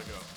gotta go.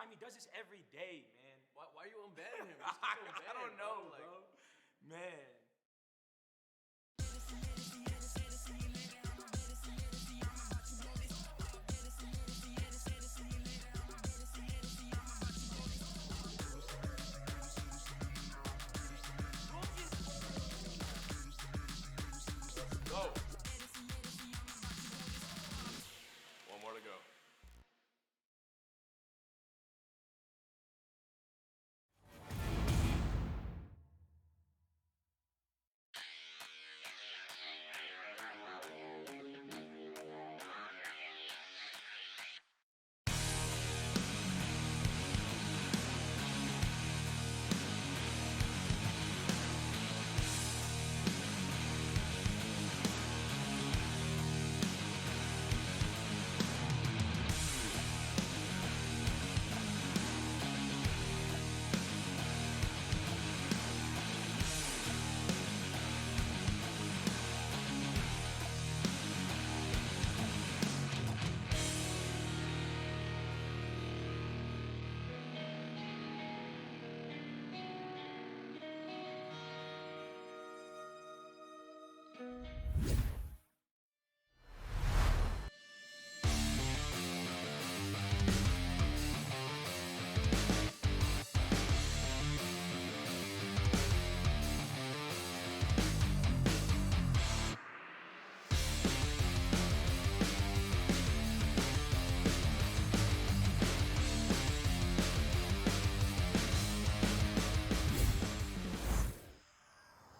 time. He does this every day, man. Why are you unbanning him? Just keep him I don't banned, know, bro. bro. Man. Let's go. One more to go.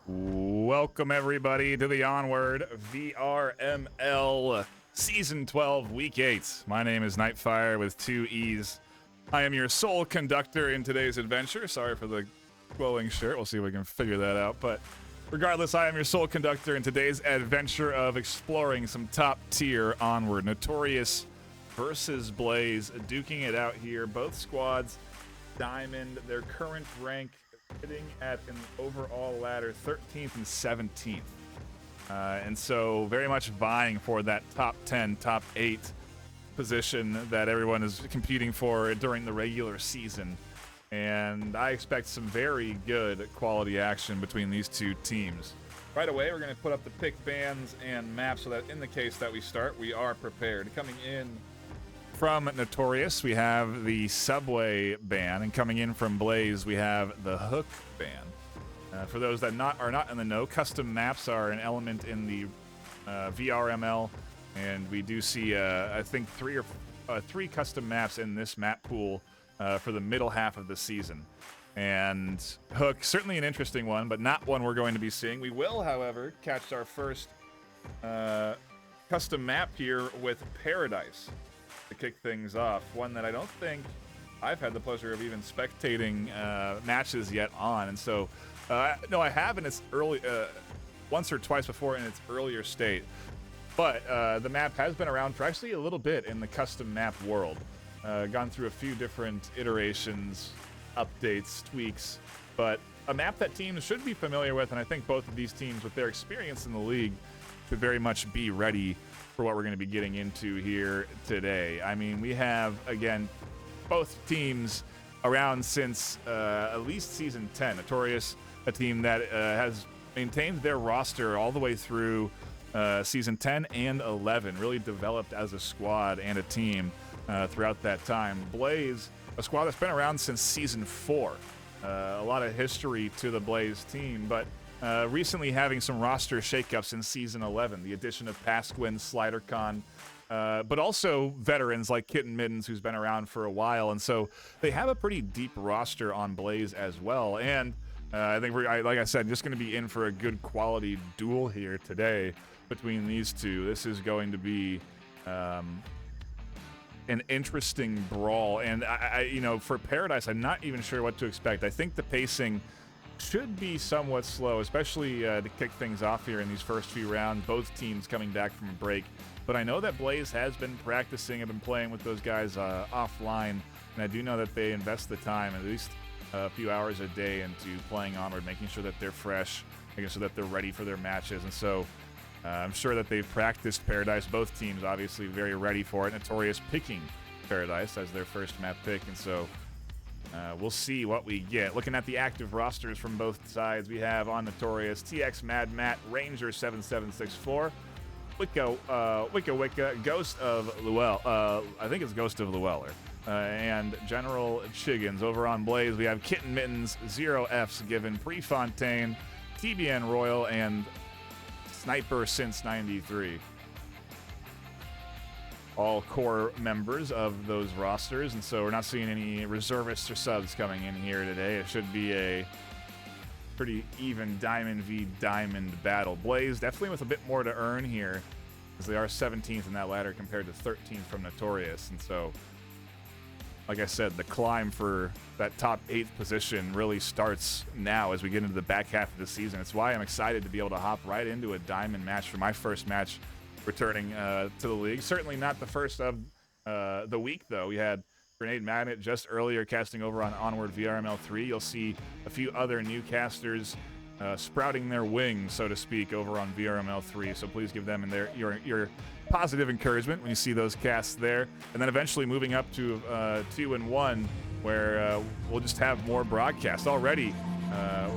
Welcome, everybody, to the Onward VRML Season 12, Week 8. My name is NightFiree with 2 E's. I am your sole conductor in today's adventure. Sorry for the glowing shirt. We'll see if we can figure that out. But regardless, I am your sole conductor in today's adventure of exploring some top-tier Onward. Notorious versus Blaze, duking it out here. Both squads, Diamond, their current rank sitting at an overall ladder 13th and 17th. And so very much vying for that top 10, top 8 position that everyone is competing for during the regular season. And I expect some very good quality action between these two teams. Right away, we're going to put up the pick bans and maps so that in the case that we start, we are prepared. Coming in from Notorious, we have the Subway ban, and coming in from Blaze, we have the Hook ban. For those that are not in the know, custom maps are an element in the VRML, and we do see, I think, three custom maps in this map pool for the middle half of the season. And Hook, certainly an interesting one, but not one we're going to be seeing. We will, however, catch our first custom map here with Paradise to kick things off. One that I don't think I've had the pleasure of even spectating matches yet on. And so, no, I have in its early, once or twice before in its earlier state. But the map has been around for actually a little bit in the custom map world. Gone through a few different iterations, updates, tweaks, but a map that teams should be familiar with, and I think both of these teams, with their experience in the league, should very much be ready for what we're going to be getting into here today. I mean, we have, again, both teams around since at least Season 10. Notorious, a team that has maintained their roster all the way through Season 10 and 11, really developed as a squad and a team throughout that time. Blaze, a squad that's been around since Season 4. A lot of history to the Blaze team, but recently having some roster shakeups in Season 11, the addition of Pasquin, SliderCon, but also veterans like Kitten Middens, who's been around for a while, and so they have a pretty deep roster on Blaze as well. And I think like I said, just going to be in for a good quality duel here today between these two. This is going to be an interesting brawl, and you know, for Paradise, I'm not even sure what to expect. I think the pacing should be somewhat slow, especially to kick things off here in these first few rounds, both teams coming back from a break. But I know that Blaze has been practicing, have been playing with those guys offline, and I do know that they invest the time, at least a few hours a day, into playing Onward, making sure that they're fresh, making sure that they're ready for their matches. And so I'm sure that they've practiced Paradise. Both teams obviously very ready for it. Notorious picking Paradise as their first map pick, and so we'll see what we get. Looking at the active rosters from both sides, we have on Notorious, TX Mad Matt, Ranger 7764, Wicca, Ghost of Llewell, I think it's Ghost of Lleweller, and General Chiggins. Over on Blaze, we have Kitten Mittens, 0Fs given, Prefontaine, TBN Royal, and Sniper since 93. All core members of those rosters, and so we're not seeing any reservists or subs coming in here today. It should be a pretty even Diamond v Diamond battle. Blaze definitely with a bit more to earn here, because they are 17th in that ladder compared to 13th from Notorious, and so, like I said, the climb for that top 8th position really starts now as we get into the back half of the season. It's why I'm excited to be able to hop right into a Diamond match for my first match returning to the league. Certainly not the first of the week, though. We had Grenade Magnet just earlier casting over on Onward VRML 3. You'll see a few other new casters sprouting their wings, so to speak, over on VRML 3. So please give them your positive encouragement when you see those casts there. And then eventually moving up to 2 and 1, where we'll just have more broadcasts. Already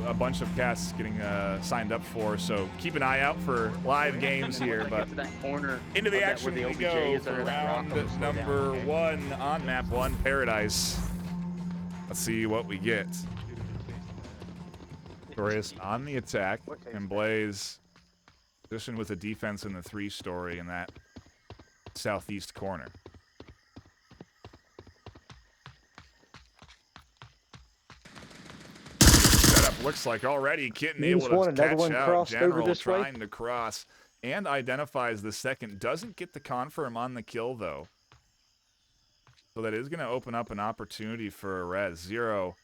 a bunch of casts getting signed up for, so keep an eye out for live games here. But into the action we go for round number 1 on map 1, Paradise. Let's see what we get. Notorious on the attack, and Blaze positioned with a defense in the 3-story in that southeast corner. Looks like already Kitten able to catch out General trying to cross, and identifies the second. Doesn't get the confirm on the kill, though. So that is going to open up an opportunity for a res. Zero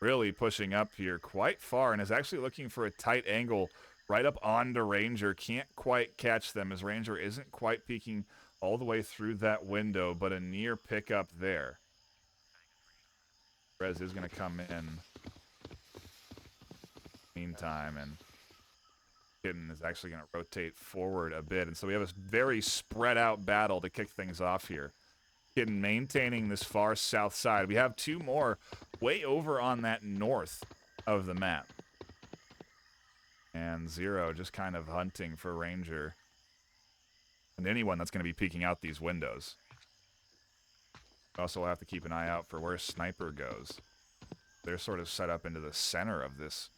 really pushing up here quite far, and is actually looking for a tight angle right up onto Ranger. Can't quite catch them, as Ranger isn't quite peeking all the way through that window, but a near pickup there. Res is going to come in meantime, and Kitten is actually going to rotate forward a bit, and so we have a very spread out battle to kick things off here. Kitten maintaining this far south side. We have 2 more way over on that north of the map, and Zero just kind of hunting for Ranger and anyone that's going to be peeking out these windows. Also have to keep an eye out for where Sniper goes. They're sort of set up into the center of this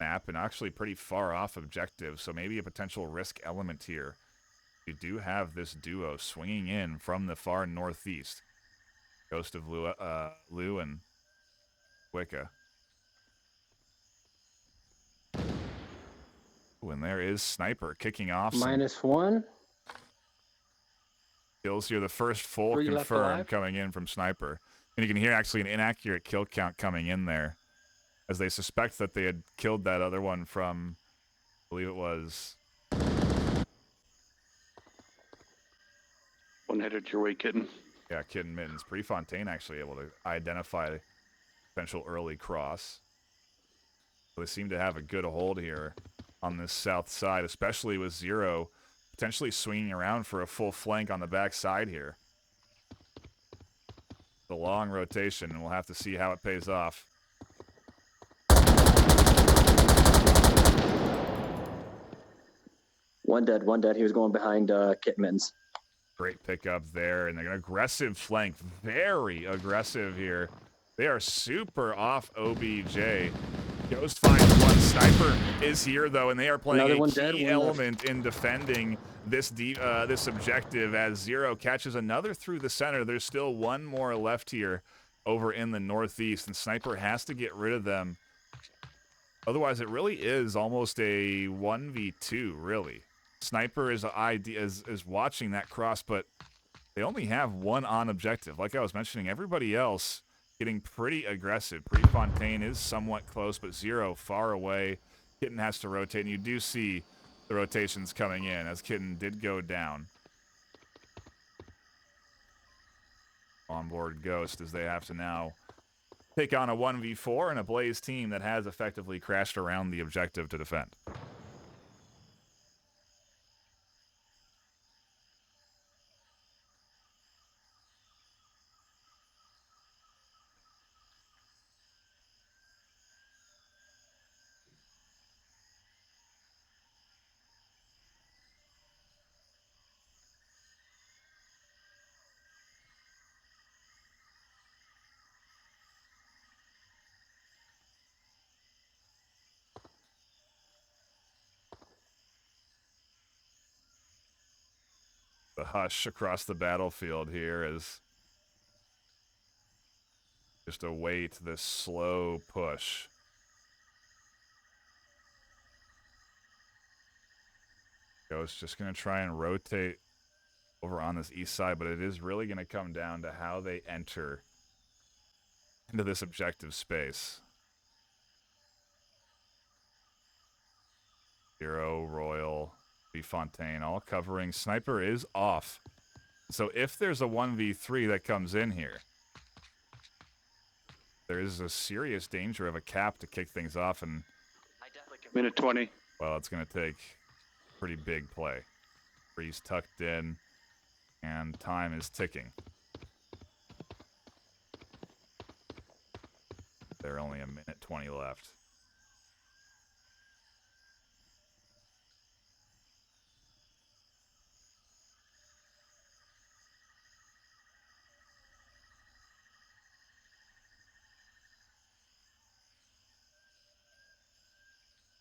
map and actually pretty far off objective, so maybe a potential risk element here. You do have this duo swinging in from the far northeast. Ghost of Lou and Wicca. Ooh, and there is Sniper kicking off. -1. Kills here, the first full confirm coming in from Sniper. And you can hear actually an inaccurate kill count coming in there, as they suspect that they had killed that other one from, I believe it was... One-headed your way, Kitten. Yeah, Kitten Mittens. Prefontaine actually able to identify potential early cross. So they seem to have a good hold here on this south side, especially with Zero potentially swinging around for a full flank on the back side here. The long rotation, and we'll have to see how it pays off. One dead. He was going behind Kitmans. Great pickup there, and an aggressive flank. Very aggressive here. They are super off OBJ. Ghost finds one. Sniper is here, though, and they are playing a key element in defending this this objective, as Zero catches another through the center. There's still 1 more left here over in the northeast, and Sniper has to get rid of them. Otherwise, it really is almost a 1v2, really. Sniper is watching that cross, but they only have 1 on objective. Like I was mentioning, everybody else getting pretty aggressive. Prefontaine is somewhat close, but Zero far away. Kitten has to rotate, and you do see the rotations coming in, as Kitten did go down. Onboard Ghost, as they have to now take on a 1v4 and a Blaze team that has effectively crashed around the objective to defend. The hush across the battlefield here as just await this slow push. Ghost just going to try and rotate over on this east side, but it is really going to come down to how they enter into this objective space. Zero, Royal, Fontaine, all covering. Sniper is off. So if there's a 1v3 that comes in here, there is a serious danger of a cap to kick things off, and minute 20. well, it's going to take pretty big play. Freeze tucked in, and time is ticking. There are only a minute 20 left.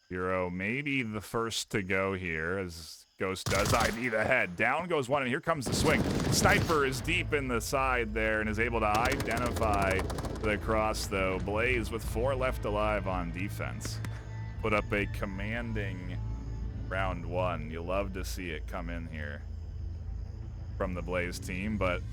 Hero maybe the first to go here as Ghost does ID the head. Down goes one, and here comes the swing. Sniper is deep in the side there and is able to identify the cross, though. Blaze with 4 left alive on defense. Put up a commanding round 1. You love to see it come in here from the Blaze team, but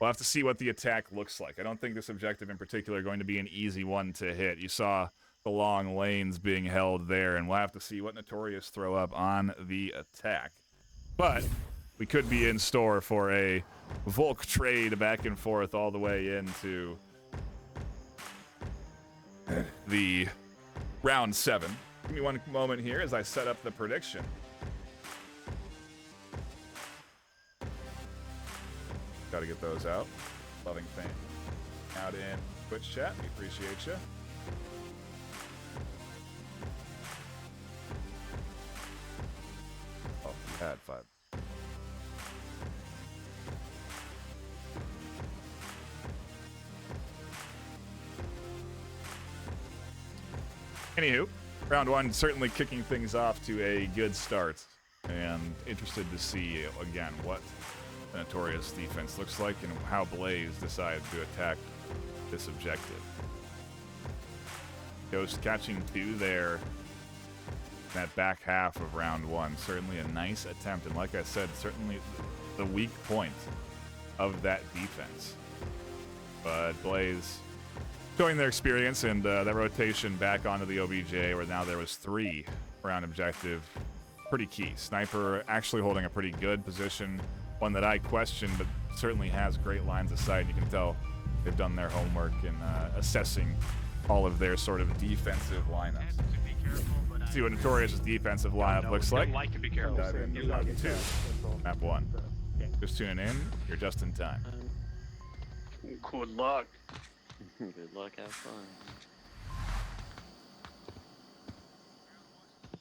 we'll have to see what the attack looks like. I don't think this objective in particular is going to be an easy one to hit. You saw the long lanes being held there, and we'll have to see what Notorious throw up on the attack. But we could be in store for a Volk trade back and forth all the way into the round 7. Give me one moment here as I set up the prediction. Got to get those out. Loving fan out in Twitch chat. We appreciate you. Oh, you had 5. Anywho, round 1 certainly kicking things off to a good start, and interested to see again what the Notorious defense looks like and how Blaze decides to attack this objective. Ghost catching 2 there in that back half of round 1. Certainly a nice attempt, and like I said, certainly the weak point of that defense. But Blaze showing their experience, and that rotation back onto the OBJ, where now there was 3 around objective, pretty key. Sniper actually holding a pretty good position, one that I question, but certainly has great lines of sight. You can tell they've done their homework in assessing all of their sort of defensive lineups. See what Notorious' defensive lineup looks like. Like to be careful. Dive into map 2. Map 1. Just tuning in. You're just in time. Good luck. Good luck, have fun.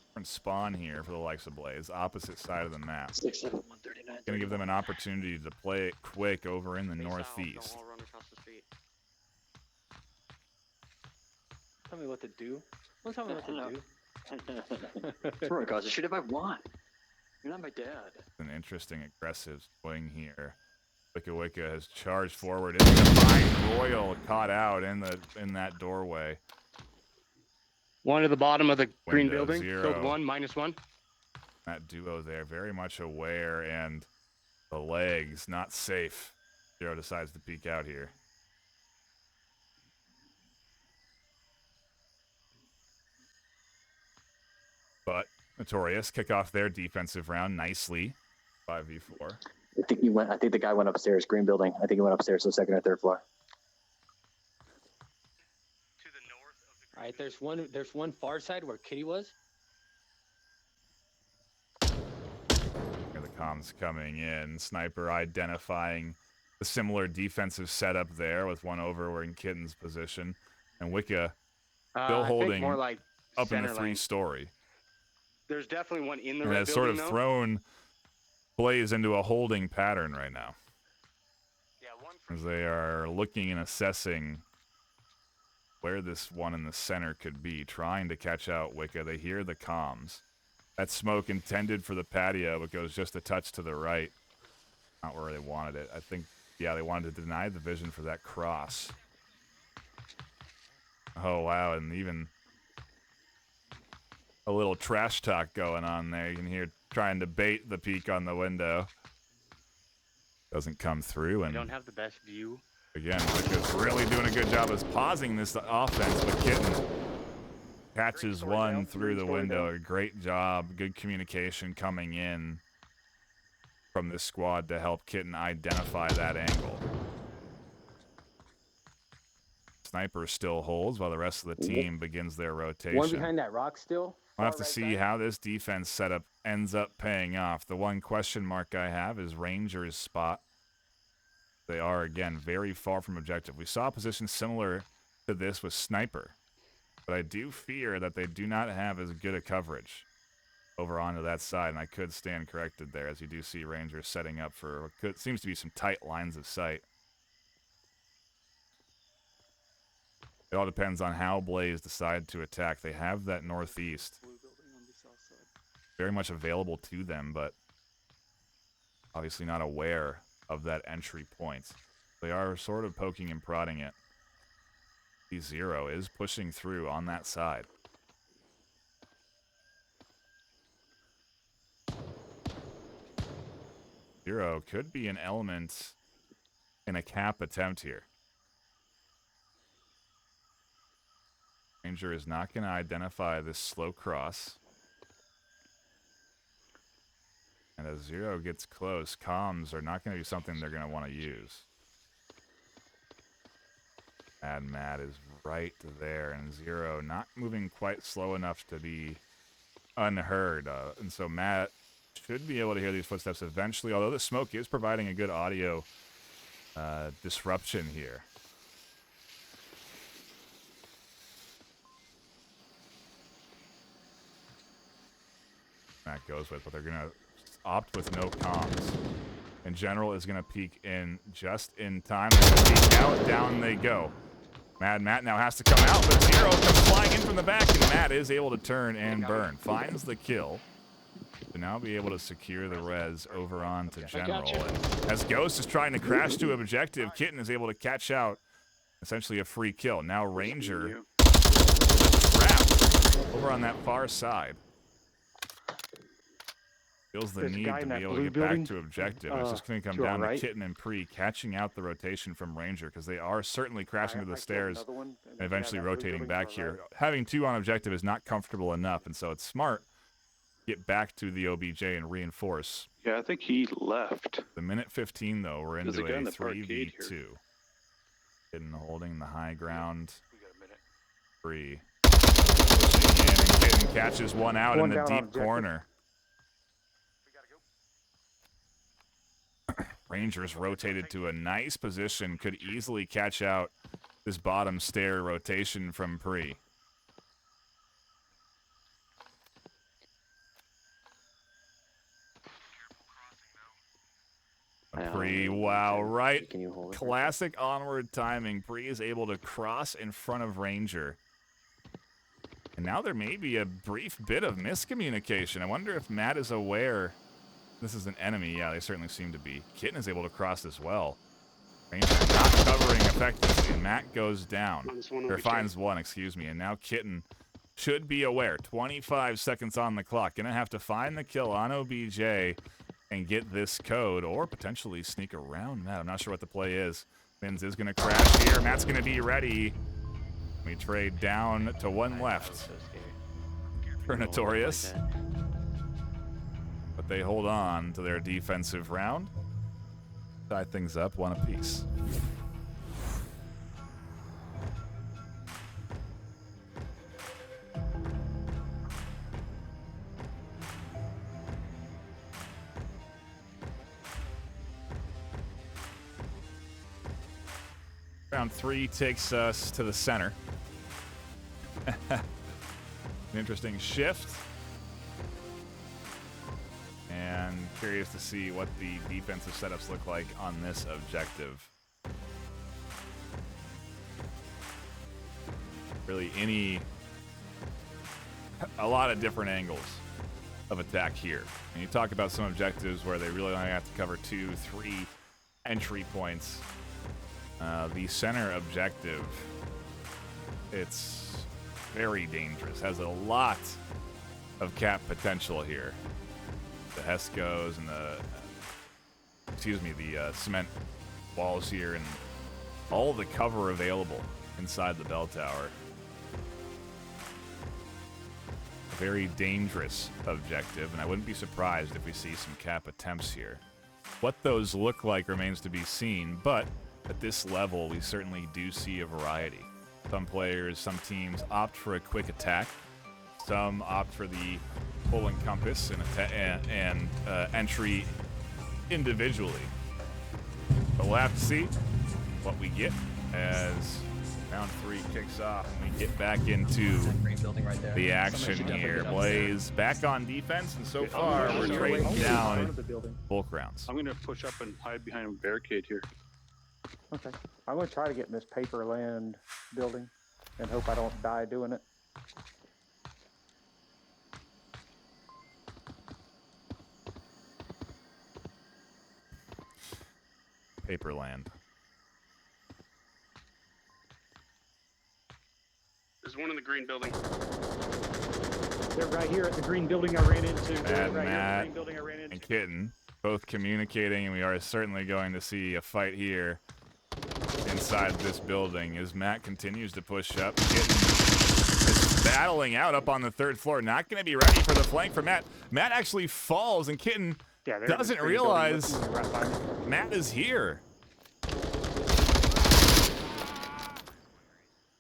Different spawn here for the likes of Blaze. Opposite side of the map. 6, 7, 139. Gonna give them an opportunity to play it quick over in the northeast. Don't all run across the street. Tell me what to do. Don't tell me what to do. Throw across the street if I want. You're not my dad. An interesting aggressive swing here. Wicca Wicca has charged forward. It's gonna find Royal caught out in that doorway. One at the bottom of the green Window building. 0. Killed 1, -1. That duo there very much aware, and the legs not safe. 0 decides to peek out here. But Notorious kick off their defensive round nicely. 5v4. I think the guy went upstairs, green building. I think he went upstairs to the 2nd or 3rd floor. All right, there's one far side where Kitty was. Here the comms coming in. Sniper identifying the similar defensive setup there with one over in Kitten's position. And Wicca still I think holding more like up in the center lane. 3-story. There's definitely one in the And red has building, sort of though. thrown Blaze into a holding pattern right now. Yeah, one for As they are looking and assessing where this one in the center could be, trying to catch out Wicca. They hear the comms. That smoke intended for the patio, but goes just a touch to the right. Not where they wanted it. I think, yeah, they wanted to deny the vision for that cross. Oh, wow, and even a little trash talk going on there. You can hear trying to bait the peek on the window. Doesn't come through, I and don't have the best view. again, Luka's really doing a good job of pausing this offense, but Kitten catches one through the window. A great job, good communication coming in from this squad to help Kitten identify that angle. Sniper still holds while the rest of the team begins their rotation. One behind that rock still. We'll have to see how this defense setup ends up paying off. The one question mark I have is Ranger's spot. They are, again, very far from objective. We saw a position similar to this with Sniper, but I do fear that they do not have as good a coverage over onto that side, and I could stand corrected there, as you do see Ranger setting up for what could, seems to be some tight lines of sight. It all depends on how Blaze decide to attack. They have that northeast very much available to them, but obviously not aware of that entry point. They are sort of poking and prodding it. D0 is pushing through on that side. Zero could be an element in a cap attempt here. Ranger is not going to identify this slow cross. And as Zero gets close, comms are not going to be something they're going to want to use. And Matt is right there, and Zero not moving quite slow enough to be unheard. And so Matt should be able to hear these footsteps eventually, although the smoke is providing a good audio disruption here. Matt goes with, but they're going to opt with no comms. And General is going to peek in just in time. They're going to peek out. Down they go. Matt now has to come out, but Zero comes flying in from the back, and Matt is able to turn and burn. Finds the kill to now be able to secure the res over on to General. And as Ghost is trying to crash to objective, Kitten is able to catch out essentially a free kill. Now Ranger trapped over on that far side. Feels the need to be able to get back to objective. It's just going to come down to Kitten and Pre catching out the rotation from Ranger, because they are certainly crashing to the stairs and eventually rotating back here. Having two on objective is not comfortable enough, and so it's smart to get back to the OBJ and reinforce. Yeah, I think he left. The minute 15, though, we're into a 3v2. Kitten holding the high ground. Pre pushing in, and Kitten catches one out in the deep corner. Rangers rotated to a nice position, could easily catch out this bottom stair rotation from Pre. Pre, wow, right. Classic Onward timing. Pre is able to cross in front of Ranger. And now there may be a brief bit of miscommunication. I wonder if Matt is aware this is an enemy. Yeah, they certainly seem to be. Kitten is able to cross as well. Ranger not covering effectively, and Matt goes down. Or finds one, excuse me. And now Kitten should be aware. 25 seconds on the clock. Gonna have to find the kill on OBJ and get this code, or potentially sneak around Matt. I'm not sure what the play is. Mins is gonna crash here. Matt's gonna be ready. We trade down to one left for Notorious. But they hold on to their defensive round. Tie things up one apiece. Round 3 takes us to the center. An interesting shift. And curious to see what the defensive setups look like on this objective. Really a lot of different angles. of attack here. And you talk about some objectives where they really only have to cover 2, 3 entry points. The center objective, it's very dangerous. Has a lot of cap potential here. The Hescos and the cement walls here and all the cover available inside the bell tower. A very dangerous objective, and I wouldn't be surprised if we see some cap attempts here. What those look like remains to be seen, but at this level, we certainly do see a variety. Some players, some teams opt for a quick attack. Some opt for the pull and compass and entry individually. But we'll have to see what we get as round 3 kicks off and we get back into the action here. Blaze back on defense, and so far we're trading down bulk rounds. I'm gonna push up and hide behind a barricade here. Okay. I'm going to try to get in this paper land building and hope I don't die doing it. Paper land. There's one in the green building. They're right here at the green building I ran into. Bad Right here at the Matt green building I ran into. and Kitten both communicating, and we are certainly going to see a fight here inside this building as Matt continues to push up. Kitten is battling out up on the 3rd floor, not going to be ready for the flank for Matt. Matt actually falls, and Kitten doesn't realize Matt is here.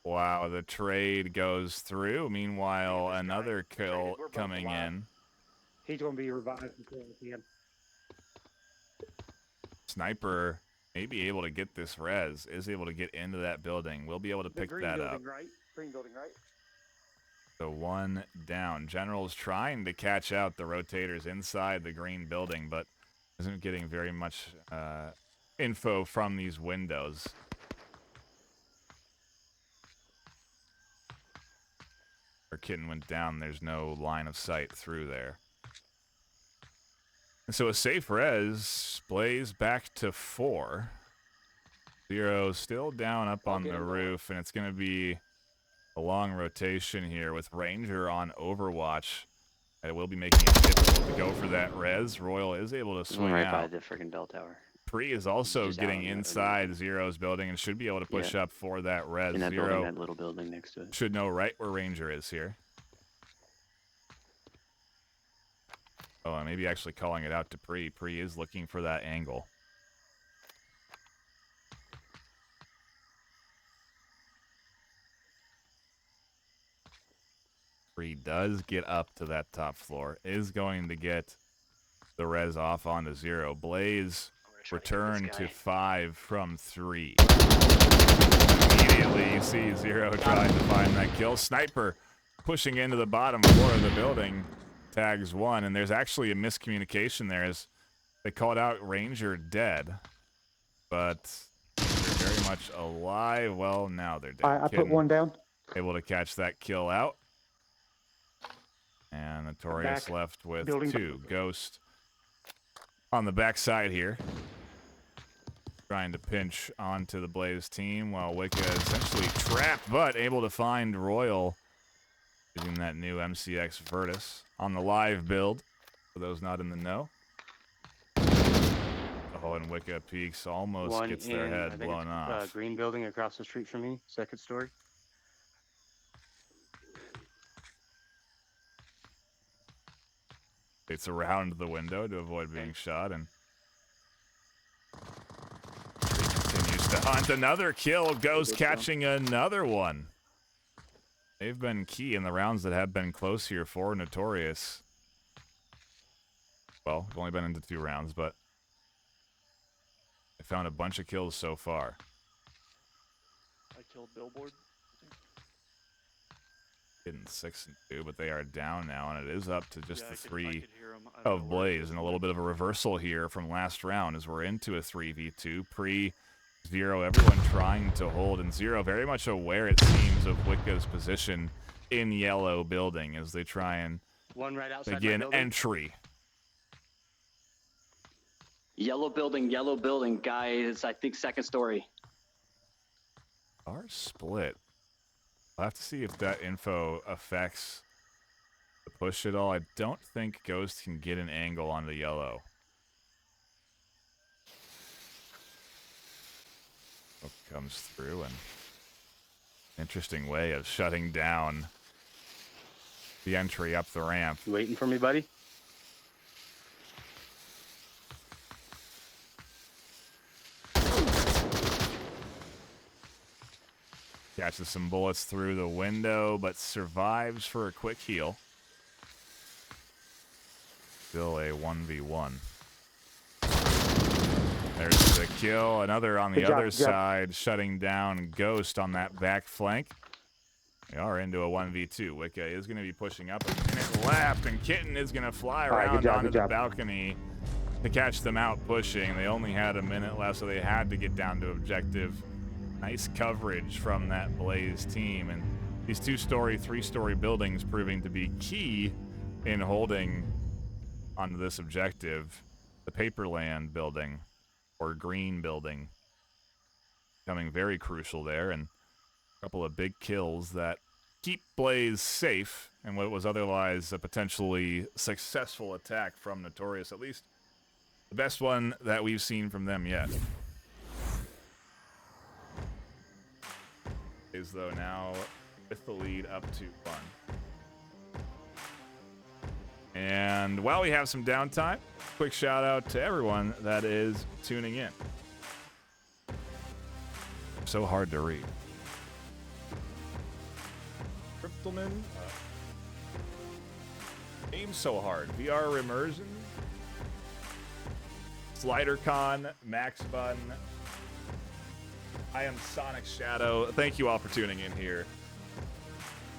Wow, the trade goes through. Meanwhile, another kill coming in. He's going to be revived until the end. Sniper may be able to get this res, is able to get into that building. We'll be able to pick that up. Right? Green building, right? So 1 down. General's trying to catch out the rotators inside the green building, but isn't getting very much info from these windows. Our Kitten went down. There's no line of sight through there. And so a safe res, Blaze back to 4. 0 still down up on the roof, and it's going to be a long rotation here with Ranger on Overwatch. It will be making it difficult to go for that res. Royal is able to swing right out. by the freaking bell tower. Pre is also getting inside Zero's building and should be able to push up for that res. In that Zero building, that little building next to it. should know right where Ranger is here. Oh, and maybe actually calling it out to Pre. Pre is looking for that angle. Pre does get up to that top floor. Is going to get the res off onto 0. Blaze return to 5 from 3. Immediately you see 0 trying to find that kill. Sniper pushing into the bottom floor of the building. Tags 1, and there's actually a miscommunication there as they called out Ranger dead, but they're very much alive. Well, now they're dead. I put one down. Able to catch that kill out. And Notorious Back. left with Building. 2. Ghost on the backside here. Trying to pinch onto the Blaze team while Wicca essentially trapped, but able to find Royal using that new MCX Virtus on the live build, for those not in the know. Oh, and Wicca peeks, almost One gets their in, head I think blown it's, off. Green building across the street from me, 2nd story. It's around the window to avoid being shot, and continues to hunt. Another kill, goes catching another one. They've been key in the rounds that have been close here for Notorious. Well, we've only been into 2 rounds, but they found a bunch of kills so far. I killed Billboard. Hitting 6 and 2, but they are down now, and it is up to just Yeah, the I 3 could hear 'em. I don't know of where it Blaze, is. and a little bit of a reversal here from last round as we're into a 3v2. Pre-0, everyone trying to hold, and 0 very much aware, it seems, of Wicca's position in yellow building as they try and One right outside my Begin building. entry. Yellow building, guys. I think second story. Are split. I'll have to see if that info affects the push at all. I don't think Ghost can get an angle on the yellow. Hope comes through, and interesting way of shutting down the entry up the ramp. You waiting for me, buddy? Catches some bullets through the window, but survives for a quick heal. Still a 1v1. There's the kill. Another on the other side, shutting down Ghost on that back flank. We are into a 1v2. Wicca is going to be pushing up. A minute left, and Kitten is going to fly around onto the balcony to catch them out pushing. They only had a minute left, so they had to get down to objective. Nice coverage from that Blaze team, and these 2-story, 3-story buildings proving to be key in holding onto this objective. The Paperland building, or Green building, becoming very crucial there, and a couple of big kills that keep Blaze safe and what was otherwise a potentially successful attack from Notorious, at least the best one that we've seen from them yet. Is though now with the lead up to 1. And while we have some downtime, quick shout out to everyone that is tuning in. So hard to read. Cryptleman, aim so hard. VR Immersion, SliderCon, Max Bun. I am Sonic Shadow. Thank you all for tuning in here.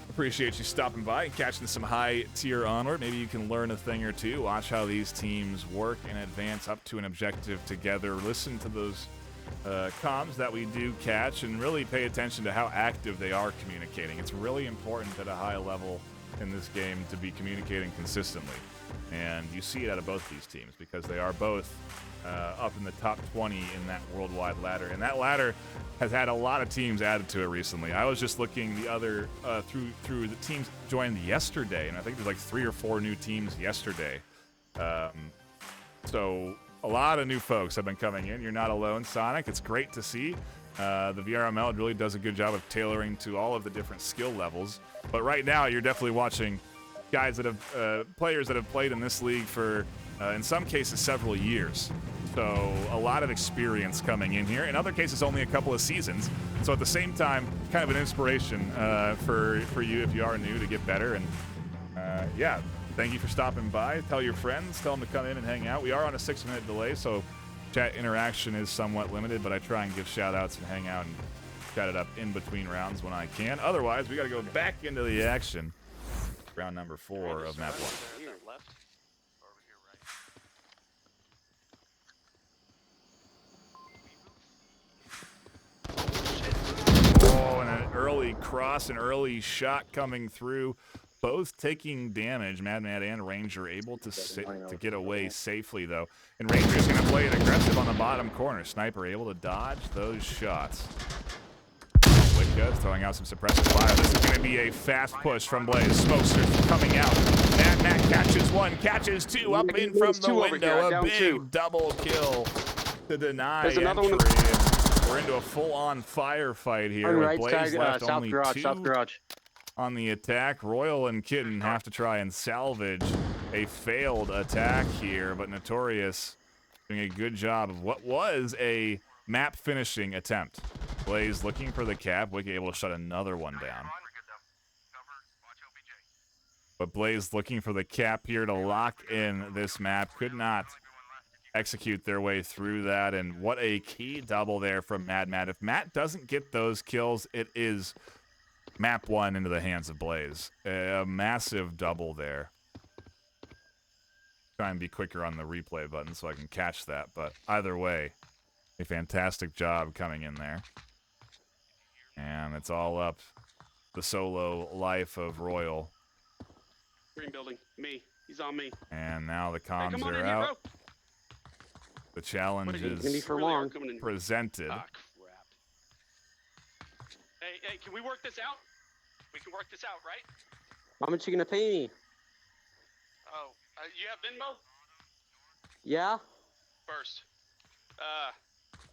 Appreciate you stopping by and catching some high-tier Onward. Maybe you can learn a thing or two. Watch how these teams work and advance up to an objective together. Listen to those comms that we do catch and really pay attention to how active they are communicating. It's really important at a high level in this game to be communicating consistently. And you see it out of both these teams because they are both up in the top 20 in that worldwide ladder. And that ladder has had a lot of teams added to it recently. I was just looking the other through the teams joined yesterday, and I think there's like 3 or 4 new teams yesterday. So a lot of new folks have been coming in. You're not alone, Sonic. It's great to see. The VRML really does a good job of tailoring to all of the different skill levels. But right now, you're definitely watching guys that have players that have played in this league for in some cases several years. So a lot of experience coming in here. In other cases, only a couple of seasons. So at the same time, kind of an inspiration for you if you are new to get better. And yeah, thank you for stopping by. Tell your friends, tell them to come in and hang out. We are on a 6-minute delay, so chat interaction is somewhat limited, but I try and give shout outs and hang out and chat it up in between rounds when I can. Otherwise, we got to go back into the action. Round number 4 of map 1. Oh, and an early cross, an early shot coming through. Both taking damage. Mad and Ranger able to get away safely, though. And Ranger's going to play it aggressive on the bottom corner. Sniper able to dodge those shots. Wicca throwing out some suppressive fire. This is going to be a fast push from Blaze. Smokester coming out. Mad catches 1, catches 2, up in from the window. A big double kill to deny entry. We're into a full-on firefight here with Blaze left only 2 on the attack. Royal and Kitten have to try and salvage a failed attack here, but Notorious doing a good job of what was a map finishing attempt. Blaze looking for the cap. Wicca able to shut another one down. But Blaze looking for the cap here to lock in this map. Could not execute their way through that, and what a key double there from Mad. If Matt doesn't get those kills, it is map 1 into the hands of Blaze. A massive double there. Try and be quicker on the replay button so I can catch that, but either way, a fantastic job coming in there. And it's all up the solo life of Royal. Green building. Me. He's on me. And now the Hey, comms come on are in here, out. bro. The challenge Wait, It's gonna be is for really are long. coming in here. presented. Ah, crap. Hey, can we work this out? We can work this out, right? How much you gonna pay me? Oh, you have Venmo? Yeah? First. All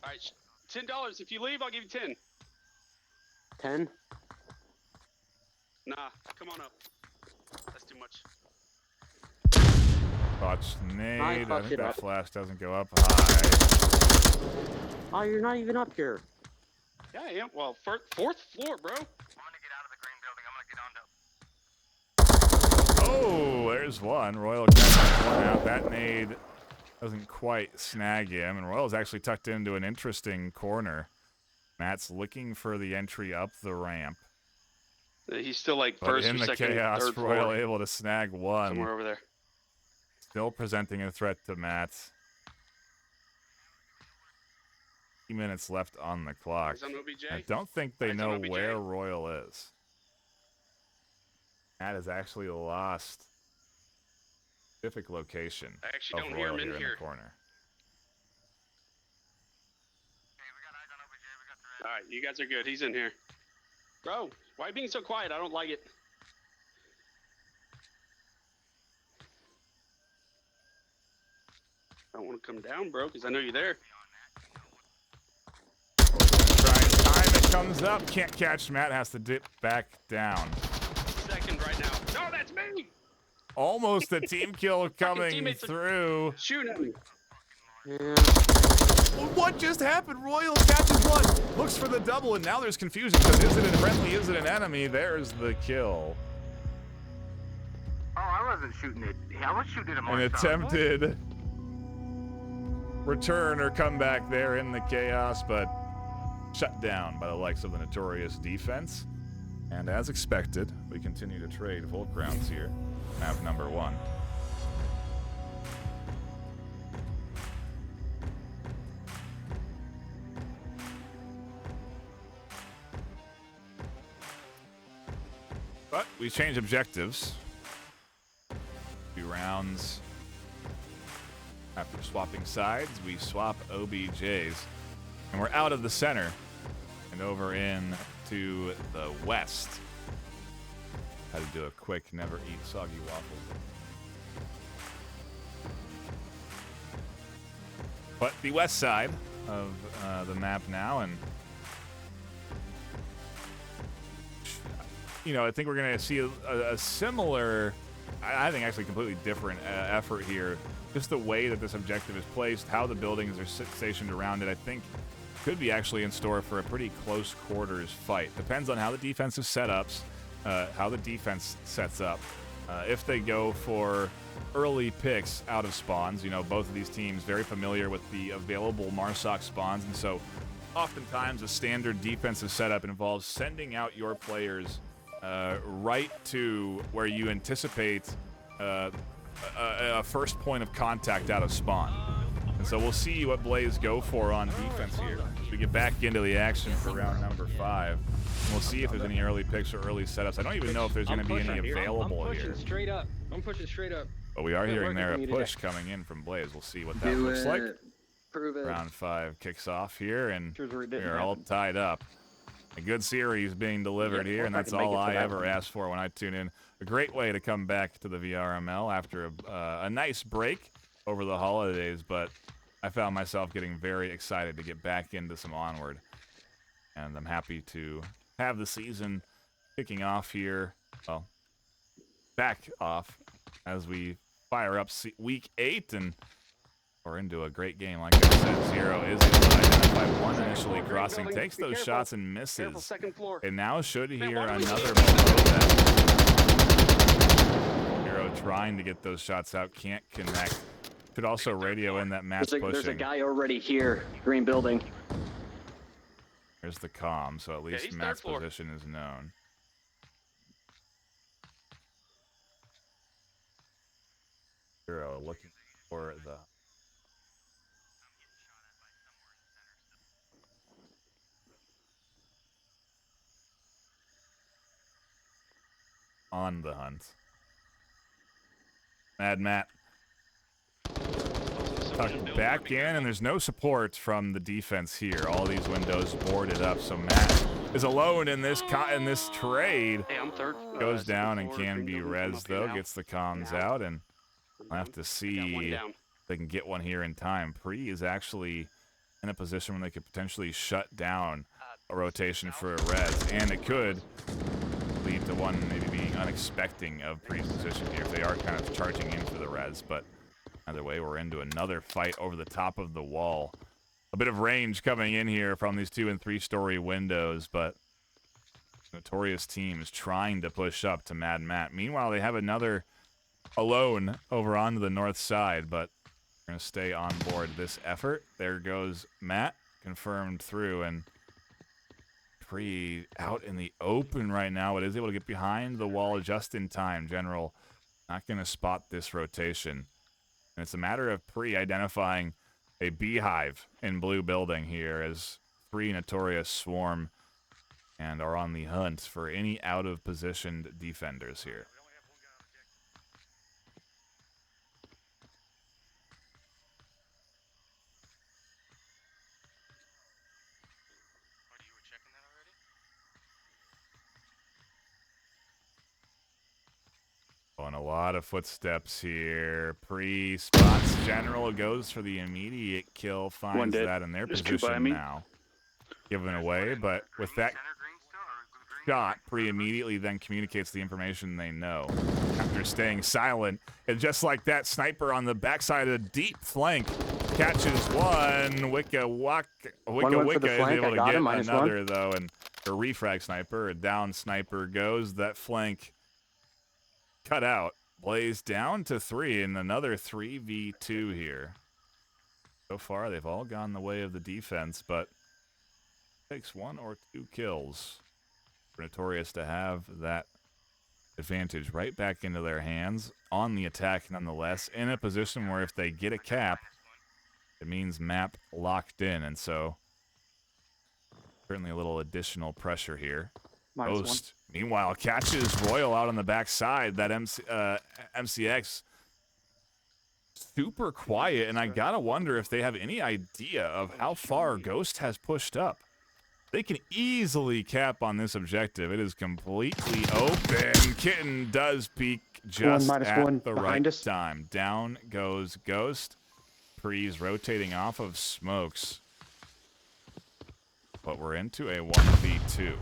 right, $10. If you leave, I'll give you 10. 10? Nah, come on up. That's too much. Botched nade. I fucked think it that up. flash doesn't go up high. Oh, you're not even up here. Yeah, I am. Well, fourth floor, bro. Oh, there's one. Royal catches one out. That nade doesn't quite snag him, and Royal's actually tucked into an interesting corner. Matt's looking for the entry up the ramp. He's still like But first in or the second, chaos, third Royal floor. able to snag one. Somewhere over there. Still presenting a threat to Matt. 3 minutes left on the clock. He's on OBJ. I don't think they Eyes on know OBJ. where Royal is. Matt has actually lost specific location I actually of don't hear Royal him in here in here. the corner. All right, you guys are good. He's in here. Bro, why are you being so quiet? I don't like it. I don't want to come down, bro, because I know you're there. Try and time it, comes up, can't catch. Matt has to dip back down. Second right now. No, that's me! Almost a team kill coming teammates are- through. Shoot at me. Yeah. What just happened? Royal catches one, looks for the double, and now there's confusion because is it a friendly, is it an enemy? There's the kill. Oh, I wasn't shooting it. I was shooting it. An attempted return or comeback there in the chaos, but shut down by the likes of the Notorious defense. And as expected, we continue to trade Volk rounds here. Map number 1. But we change objectives. 2 rounds. After swapping sides, we swap OBJs. And we're out of the center and over in to the west. Had to do a quick never eat soggy waffles. But the west side of the map now, and you know, I think we're going to see a similar, I think actually completely different effort here. Just the way that this objective is placed, how the buildings are stationed around it, I think could be actually in store for a pretty close quarters fight. Depends on how the defensive setups, how the defense sets up. If they go for early picks out of spawns, you know, both of these teams very familiar with the available Marsoc spawns, and so oftentimes a standard defensive setup involves sending out your players right to where you anticipate a first point of contact out of spawn. And so we'll see what Blaze go for on defense here. We get back into the action for round number 5. And we'll see if there's any early picks or early setups. I don't even know if there's going to be any available I'm pushing here. straight up. I'm pushing straight up. But we are Been hearing working there for a me push today. coming in from Blaze. We'll see what that Do looks like. it. Prove it. Round 5 kicks off here, and Sure it we didn't are all happen. tied up. A good series being delivered Yeah, here, and I that's can make all it to I that ever one. ask for when I tune in. A great way to come back to the VRML after a nice break over the holidays, but I found myself getting very excited to get back into some Onward. And I'm happy to have the season kicking off here, well, back off as we fire up week 8, and we're into a great game. Like I said, Zero is able to identify one initially crossing, takes those shots and Careful, misses. second floor. And now should Man, hear why do we another see- below that. Zero trying to get those shots out, can't connect. Could also radio in that Matt's There's a pushing. guy already here. Green building. There's the comm, so at least he's third Matt's floor. position is known. Zero looking for the on the hunt. Mad Matt tucked back in, and there's no support from the defense here. All these windows boarded up, so Matt is alone in this trade. Hey, I'm third. Goes down second and floor, can green be building, come res up here though. now. Gets the comms out, and I'll have to Got one see if down. they can get one here in time. Pre is actually in a position where they could potentially shut down a rotation for a res, and it could lead to one maybe being unexpected of Pre's position here if they are kind of charging in for the res. But either way, we're into another fight over the top of the wall. A bit of range coming in here from these 2- and 3-story windows, but Notorious team is trying to push up to Mad Matt. Meanwhile, they have another alone over onto the north side, but we're going to stay on board this effort. There goes Matt, confirmed through, and Pre out in the open right now, but is able to get behind the wall just in time. General not going to spot this rotation. And it's a matter of Pre identifying a beehive in blue building here as 3 Notorious swarm and are on the hunt for any out-of-positioned defenders here. Oh, and a lot of footsteps here. Pre-spots General, goes for the immediate kill, finds dead. that in their There's 2 by position me. now. Given away, but with that shot, Pre immediately then communicates the information they know. After staying silent, and just like that, Sniper on the backside of the deep flank catches one. Wicca for the is flank. able I to got get him, -1. another though, and the refrag Sniper, a down Sniper goes. That flank cut out. Blaze down to 3, and another 3v2 here. So far, they've all gone the way of the defense, but it takes 1 or 2 kills for Notorious to have that advantage right back into their hands on the attack nonetheless, in a position where if they get a cap, it means map locked in, and so certainly a little additional pressure here. -1. Ghost, meanwhile, catches Royal out on the backside. That MCX super quiet, and I gotta wonder if they have any idea of how far Ghost has pushed up. They can easily cap on this objective. It is completely open. Kitten does peek just -1 at the behind right us. time. Down goes Ghost. Pre's rotating off of smokes. But we're into a 1v2.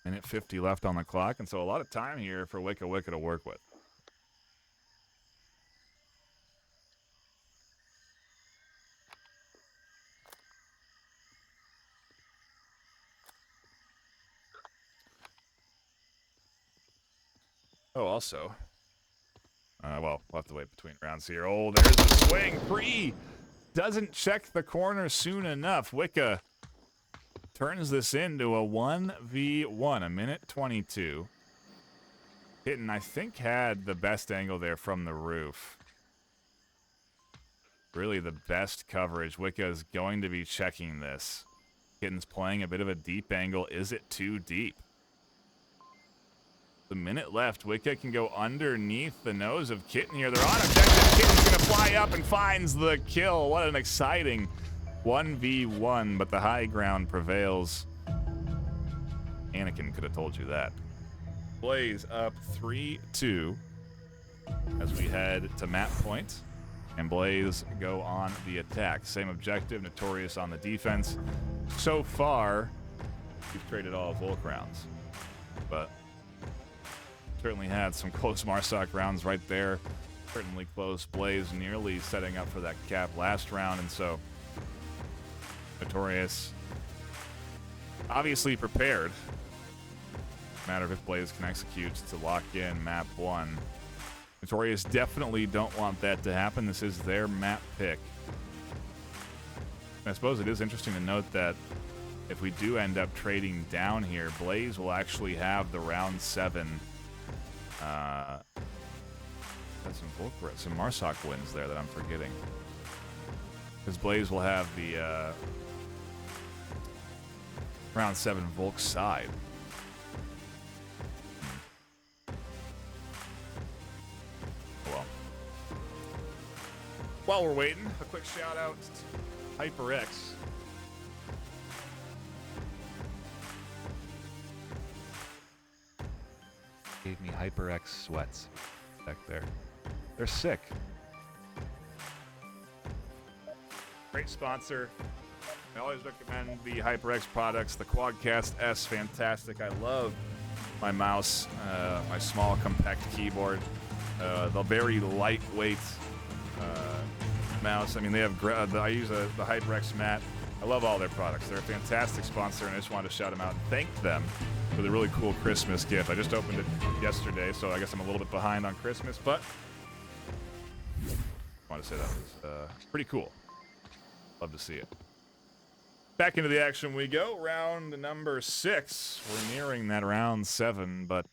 Minute 50 left on the clock, and so a lot of time here for Wicca to work with. Oh, also, well, we'll have to wait between rounds here. Oh, there's the swing. Pre doesn't check the corner soon enough. Wicca turns this into a 1v1, a minute 22. Kitten, I think, had the best angle there from the roof. Really the best coverage. Wicca is going to be checking this. Kitten's playing a bit of a deep angle. Is it too deep? The minute left. Wicca can go underneath the nose of Kitten here. They're on objective. Kitten's going to fly up and finds the kill. What an exciting 1v1, but the high ground prevails. Anakin could have told you that. Blaze up 3-2 as we head to map point. And Blaze go on the attack. Same objective, Notorious on the defense. So far, we've traded all Volk rounds. But certainly had some close Marsoc rounds right there. Certainly close. Blaze nearly setting up for that cap last round. And so Notorious obviously prepared. Matter of if Blaze can execute to lock in map 1. Notorious definitely don't want that to happen. This is their map pick. And I suppose it is interesting to note that if we do end up trading down here, Blaze will actually have the round 7. That's some Marsoc wins there that I'm forgetting. Because Blaze will have the round 7 Volk side. while we're waiting, a quick shout out to HyperX. Gave me HyperX sweats back there. They're sick. Great sponsor. I always recommend the HyperX products. The Quadcast S, fantastic. I love my mouse, my small, compact keyboard. The very lightweight mouse. I mean, they have. I use the HyperX mat. I love all their products. They're a fantastic sponsor, and I just wanted to shout them out and thank them for the really cool Christmas gift. I just opened it yesterday, so I guess I'm a little bit behind on Christmas, but I want to say that was pretty cool. Love to see it. Back into the action we go. Round number 6. We're nearing that round 7, but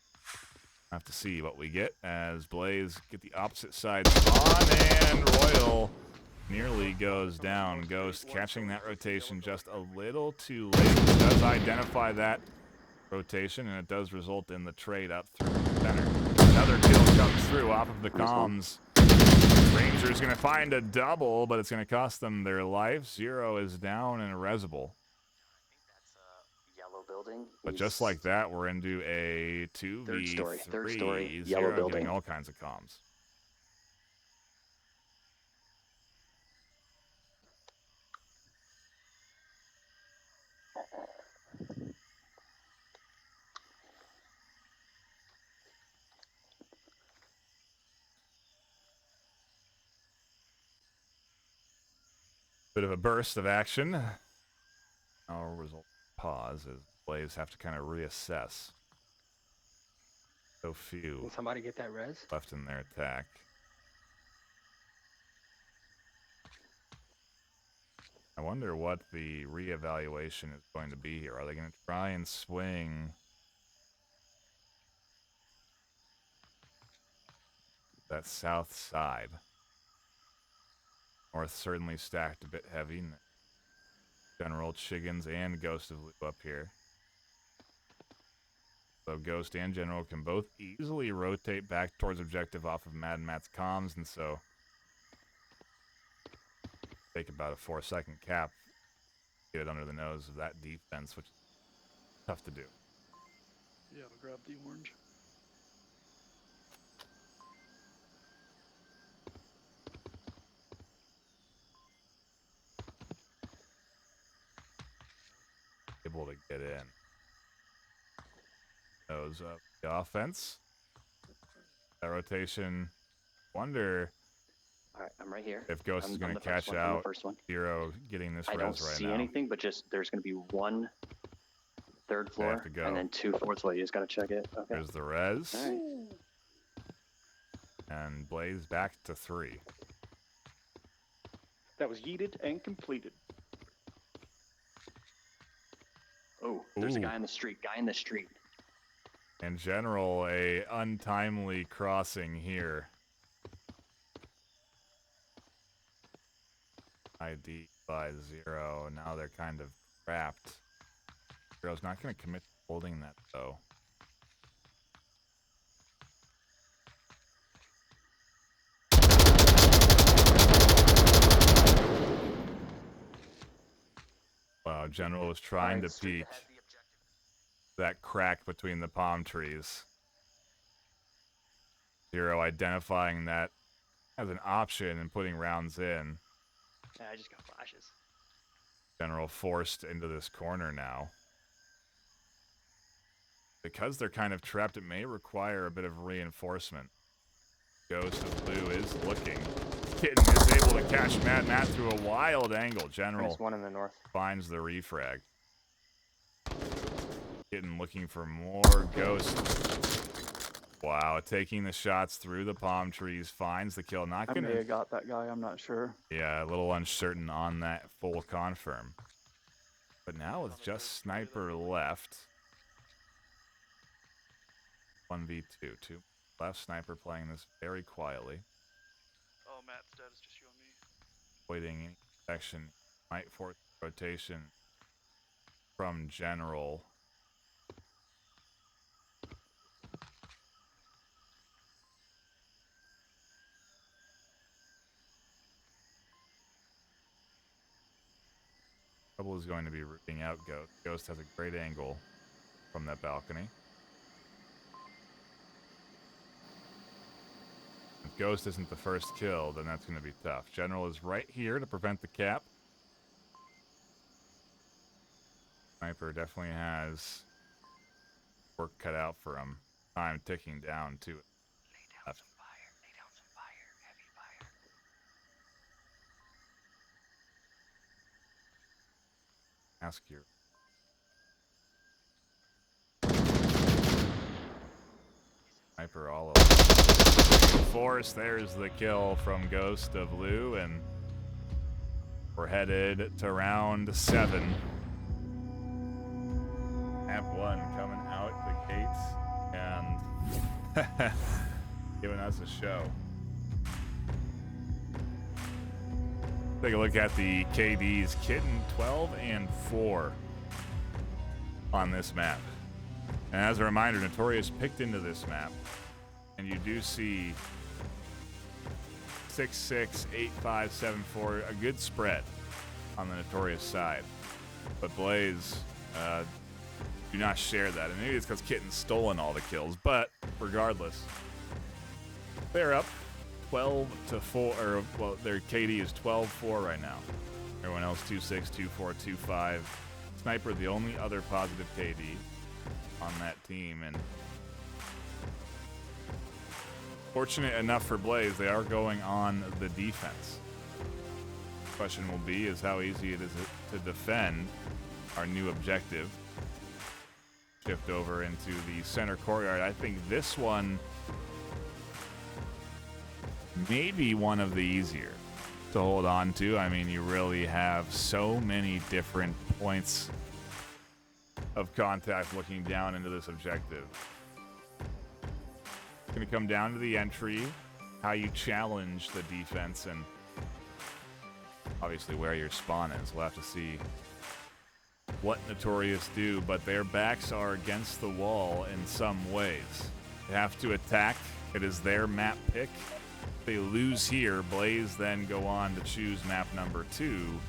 I have to see what we get as Blaze get the opposite side spawn, and Royal nearly goes down. Ghost catching that rotation just a little too late. It does identify that rotation, and it does result in the trade up through the center. Another kill comes through off of the comms. Ranger's going to find a double, but it's going to cost them their life. Zero is down and irresolable. Yellow building. But just like that, we're into a 2v3. Third story, Zero yellow building. getting all kinds of comms. Bit of a burst of action. Our result pause as Blaze have to kind of reassess. So few Can somebody get that res? left in their attack. I wonder what the reevaluation is going to be here. Are they going to try and swing that south side? North certainly stacked a bit heavy. General Chiggins and Ghost of Loop up here. So Ghost and General can both easily rotate back towards objective off of Mad Matt's comms, and so take about a 4-second cap, get it under the nose of that defense, which is tough to do. Yeah, I'll grab the orange. Able to get in. Nose up the offense. That rotation. Wonder All right, I'm right here. if Ghost is going to catch I'm out. the first one. Zero getting this I res don't right see now. anything, but just there's going to be one third They have floor to go. and then 2 fourth floor. You just got to check it. Okay. There's the res. All right. And Blaze back to 3. That was yeeted and completed. Oh, there's a Ooh. guy in the street. Guy in the street. In general, a untimely crossing here. ID by 0. Now they're kind of trapped. Zero's not going to commit to holding that, though. Wow, General was trying to peek that crack between the palm trees. Zero identifying that as an option and putting rounds in. Yeah, I just got flashes. General forced into this corner now. Because they're kind of trapped, it may require a bit of reinforcement. Ghost of Blue is looking. Kitten is able to catch Mad Matt through a wild angle. General There's one in the north. finds the refrag. Kitten looking for more. Ghost. Wow, taking the shots through the palm trees, finds the kill. Not I may gonna. have got that guy. I'm not sure. Yeah, a little uncertain on that full confirm. But now with just Sniper left. 1v2. 2 left. Sniper playing this very quietly. Oh, Matt's dead. It's just you and me. Waiting any action. Might force rotation from General. Trouble is going to be rooting out Ghost. Ghost has a great angle from that balcony. If Ghost isn't the first kill, then that's going to be tough. General is right here to prevent the cap. Sniper definitely has work cut out for him. Time ticking down to it. Lay down some fire. Lay down some fire. Heavy fire. Ask your sniper all over. Force, there's the kill from Ghost of Lou, and we're headed to round 7. Map 1 coming out the gates and giving us a show. Take a look at the KDs. Kitten 12 and 4 on this map. And as a reminder, Notorious picked into this map, and you do see 6-6, 8-5, 7-4, a good spread on the Notorious side. But Blaze do not share that, and maybe it's because Kitten's stolen all the kills. But regardless, they're up 12-4, or well, their KD is 12-4 right now. Everyone else 2-6, 2-4, 2-5. Sniper, the only other positive KD on that team, and fortunate enough for Blaze, they are going on the defense. Question will be is how easy it is to defend our new objective. Shift over into the center courtyard. I think this one may be one of the easier to hold on to. I mean, you really have so many different points of contact looking down into this objective. It's going to come down to the entry, how you challenge the defense, and obviously where your spawn is. We'll have to see what Notorious do, but their backs are against the wall in some ways. They have to attack. It is their map pick. If they lose here, Blaze then go on to choose map number 2.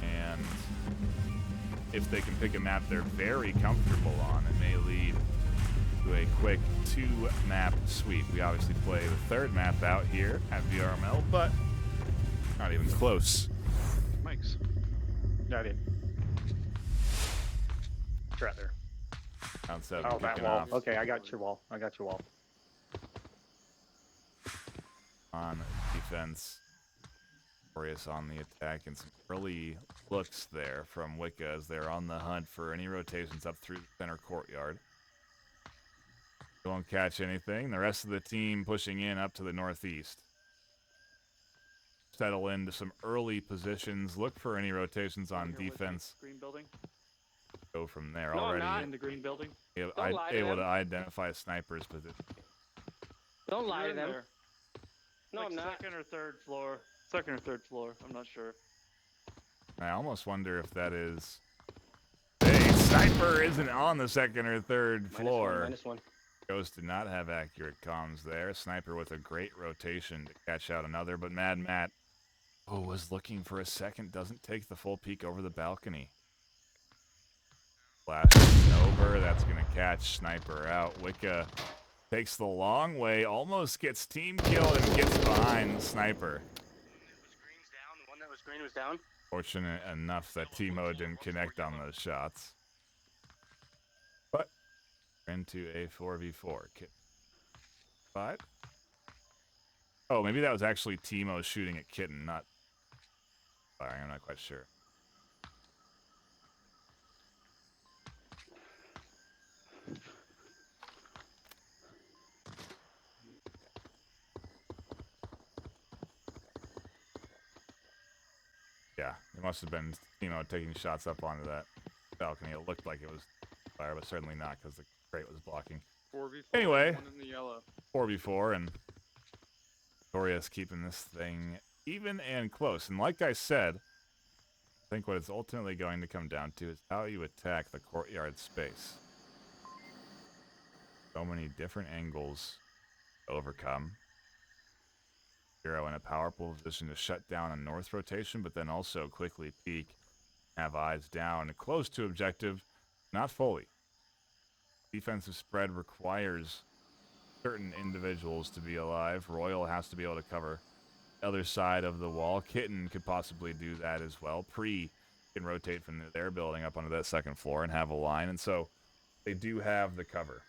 And if they can pick a map they're very comfortable on, it may lead to a quick 2-map sweep. We obviously play the 3rd map out here at VRML, but not even close. Mike's. Yeah, I did. It's right there. Round 7 Oh, that kicking wall. off Okay, I got your wall. I got your wall. on defense. Notorious on the attack, and some early looks there from Wicca as they're on the hunt for any rotations up through the center courtyard. They won't catch anything. The rest of the team pushing in up to the northeast. Settle into some early positions. Look for any rotations on defense. Green building. Go from there. No, I'm Already not. In the green building. Don't lie to able them. to identify snipers' position. Don't lie You're to in them. there. No, Like I'm not. Second or third floor. Second or third floor. I'm not sure. I almost wonder if that is... Hey, sniper isn't on the second or third floor. -1. Ghost did not have accurate comms there. Sniper with a great rotation to catch out another, but Mad Matt, who was looking for a second, doesn't take the full peek over the balcony. Flash over. That's going to catch Sniper out. Wicca takes the long way, almost gets team killed, and gets behind Sniper. The one that was green was down. Fortunate enough that Timo didn't connect on those shots. But into a 4v4. Kit 5. Oh, maybe that was actually Timo shooting at Kitten, not firing. I'm not quite sure. Yeah, it must have been Timo taking shots up onto that balcony. It looked like it was fire, but certainly not because the crate was blocking. 4v4. Anyway. One in the yellow. 4v4, and Notorious keeping this thing even and close. And like I said, I think what it's ultimately going to come down to is how you attack the courtyard space. So many different angles to overcome. Zero in a powerful position to shut down a north rotation, but then also quickly peek, have eyes down, close to objective, not fully. Defensive spread requires certain individuals to be alive. Royal has to be able to cover the other side of the wall. Kitten could possibly do that as well. Pre can rotate from their building up onto that second floor and have a line, and so they do have the cover.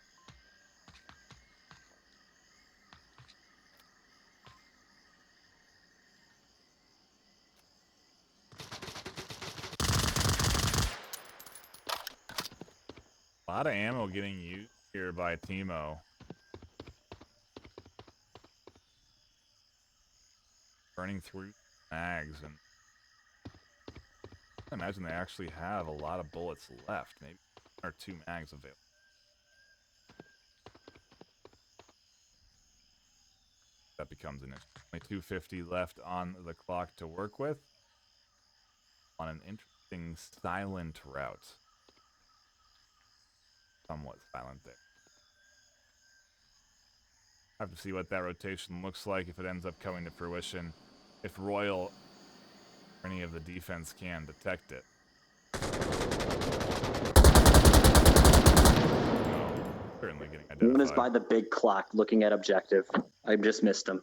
A lot of ammo getting used here by Timo. Burning through mags, and I imagine they actually have a lot of bullets left. Maybe 1 or 2 mags available. That becomes an issue. Only 250 left on the clock to work with. On an interesting silent route. Somewhat silent there. Have to see what that rotation looks like if it ends up coming to fruition. If Royal or any of the defense can detect it. No, certainly getting identified. One is by the big clock looking at objective. I just missed him.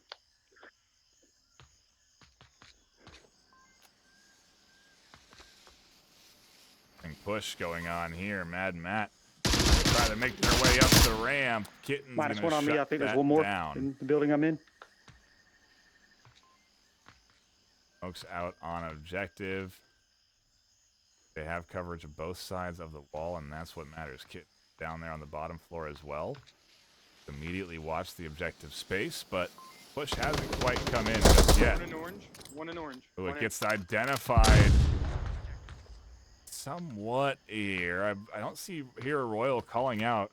Push going on here. Mad Matt try to make their way up the ramp. Kitten's Minus gonna one on me. I shut think there's that one more down. in the building I'm in. Folks out on objective. They have coverage of both sides of the wall, and that's what matters. Kit down there on the bottom floor as well. Immediately watch the objective space, but push hasn't quite come in just yet. One in orange. One in orange. Oh, One it in. gets identified somewhat here. I don't hear Royal calling out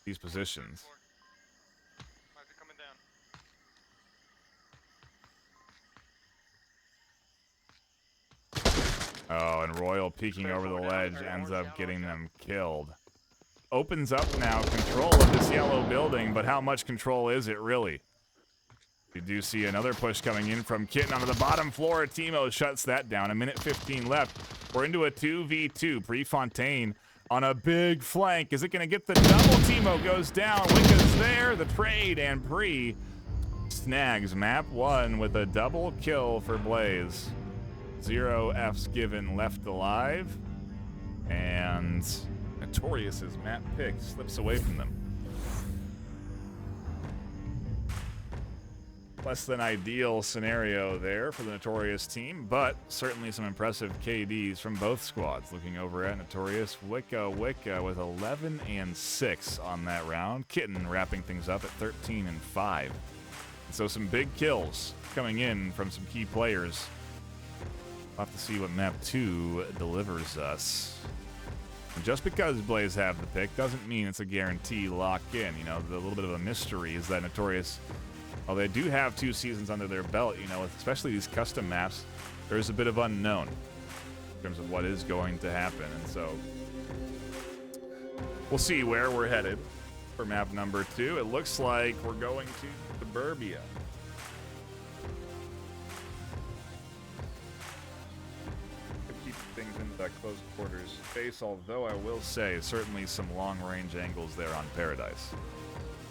these positions. Might be coming down. Oh, and Royal peeking over the ledge ends up getting them killed. Opens up now control of this yellow building, but how much control is it really? We do see another push coming in from Kitten onto the bottom floor. Timo shuts that down. 1:15 left. We're into a 2v2. Prefontaine on a big flank. Is it going to get the double? Timo goes down. Wicca's there. The trade, and Pre snags map 1 with a double kill for Blaze. 0 Fs given left alive. And Notorious's map pick slips away from them. Less than ideal scenario there for the Notorious team, but certainly some impressive KDs from both squads. Looking over at Notorious, Wicca with 11 and 6 on that round. Kitten wrapping things up at 13 and 5. And so some big kills coming in from some key players. We'll have to see what map 2 delivers us. And just because Blaze have the pick doesn't mean it's a guarantee lock in. You know, the little bit of a mystery is that Notorious, well, they do have 2 seasons under their belt, you know, especially these custom maps. There's a bit of unknown in terms of what is going to happen, and so we'll see where we're headed for map number 2. It looks like we're going to Suburbia. Could keep things into that close quarters space, although I will say certainly some long-range angles there on Paradise.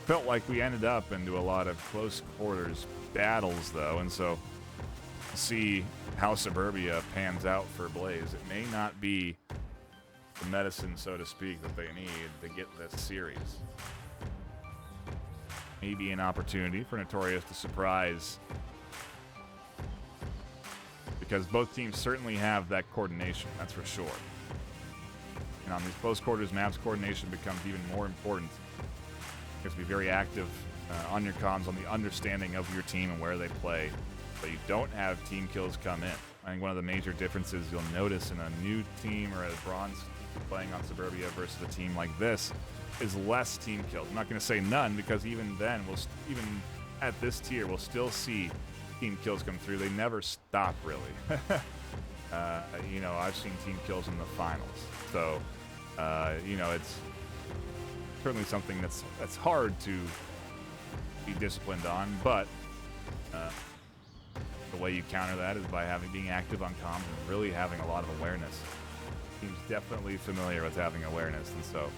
Felt like we ended up into a lot of close quarters battles, though, and so we'll see how Suburbia pans out for Blaze. It may not be the medicine, so to speak, that they need to get this series. Maybe an opportunity for Notorious to surprise, because both teams certainly have that coordination, that's for sure. And on these close quarters maps, coordination becomes even more important. You have to be very active on your comms, on the understanding of your team and where they play, but you don't have team kills come in. I think one of the major differences you'll notice in a new team or a bronze playing on Suburbia versus a team like this is less team kills. I'm not going to say none, because even then, even at this tier, we'll still see team kills come through. They never stop, really. You know, I've seen team kills in the finals, so you know, it's certainly something that's hard to be disciplined on, but The way you counter that is by being active on comms and really having a lot of awareness. Team's definitely familiar with having awareness, and so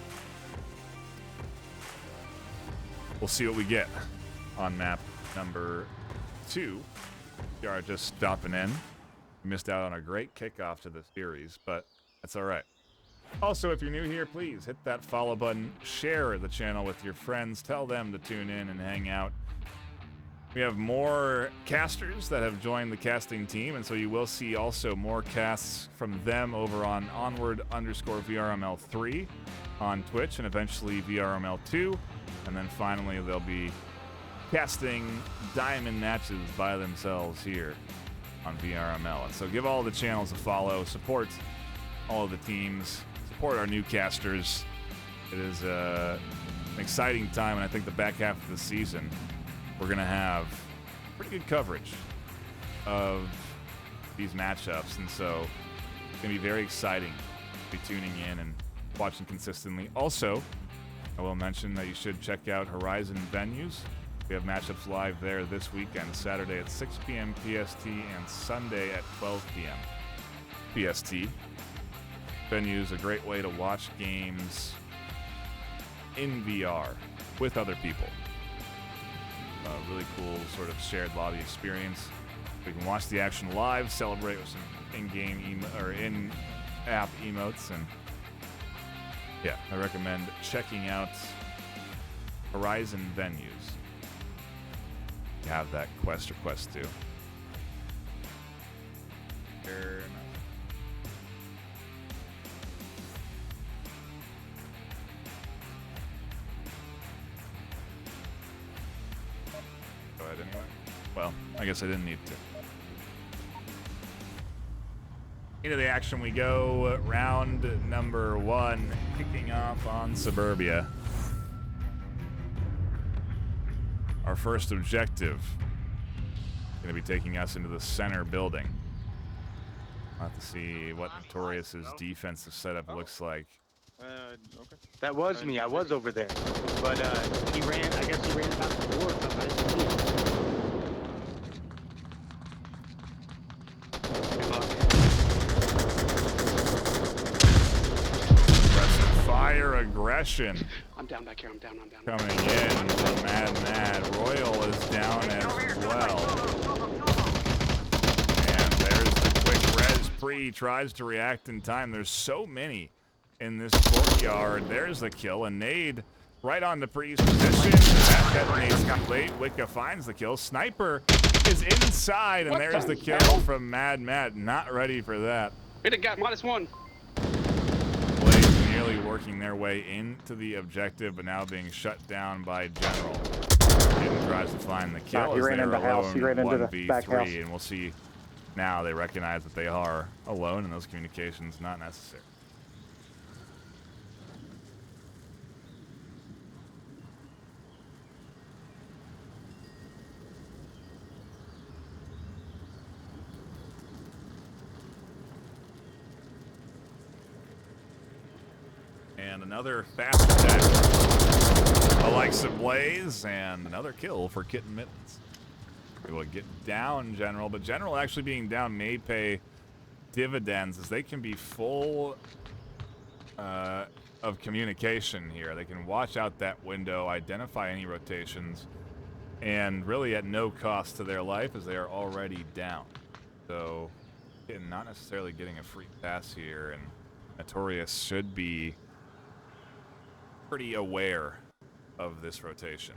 we'll see what we get on map number 2. We are just stopping in. We missed out on a great kickoff to the series, but that's all right. Also, if you're new here, please hit that follow button, share the channel with your friends, tell them to tune in and hang out. We have more casters that have joined the casting team, and so you will see also more casts from them over on Onward_VRML3 on Twitch, and eventually VRML2, and then finally they'll be casting diamond matches by themselves here on VRML. And so give all the channels a follow, support all of the teams, support our new casters. It is an exciting time, and I think the back half of the season we're going to have pretty good coverage of these matchups, and so it's going to be very exciting to be tuning in and watching consistently. Also, I will mention that you should check out Horizon Venues. We have matchups live there this weekend, Saturday at 6 p.m. PST and Sunday at 12 p.m. PST. Venues is a great way to watch games in VR with other people. Really cool sort of shared lobby experience. We can watch the action live, celebrate with some in-game or in-app emotes, and yeah, I recommend checking out Horizon Venues. You have that quest or quest 2. Fair enough. Go ahead anyway. Well, I guess I didn't need to. Into the action we go. Round number 1, kicking off on Suburbia. Our first objective going to be taking us into the center building. We'll have to see what Notorious's defensive setup looks like. Okay. That was me. I was over there. But he ran, I guess he ran about the door from my team. Fire aggression. I'm down back here. I'm down. Coming in from Mad. Royal is down as well. And there's the quick res pre. Tries to react in time. There's so many in this courtyard. There's the kill. A nade right on the Pre's position. That detonates complete. Wicca finds the kill. Sniper is inside, and there's the kill from Mad. Not ready for that. Hit it, got -1. Blaze nearly working their way into the objective, but now being shut down by General. Hidden tries to find the kill. He ran into the house. He ran into the back house. And we'll see now they recognize that they are alone, and those communications not necessary. And another fast attack. The likes of Blaze, and another kill for Kitten Mittens. We will get down General, but General actually being down may pay dividends, as they can be full of communication here. They can watch out that window, identify any rotations, and really at no cost to their life, as they are already down. So, Kitten not necessarily getting a free pass here, and Notorious should be pretty aware of this rotation.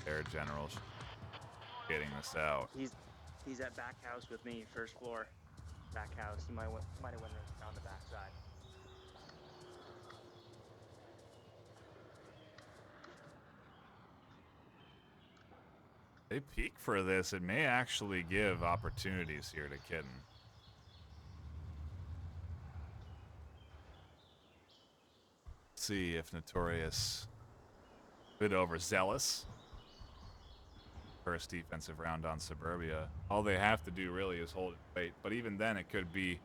Air Generals getting this out. He's at back house with me, first floor. Back house. He might have went around the back side. They peek for this. It may actually give opportunities here to Kitten. Let's see if Notorious a bit overzealous. first defensive round on Suburbia. All they have to do really is hold it wait, but even then it could be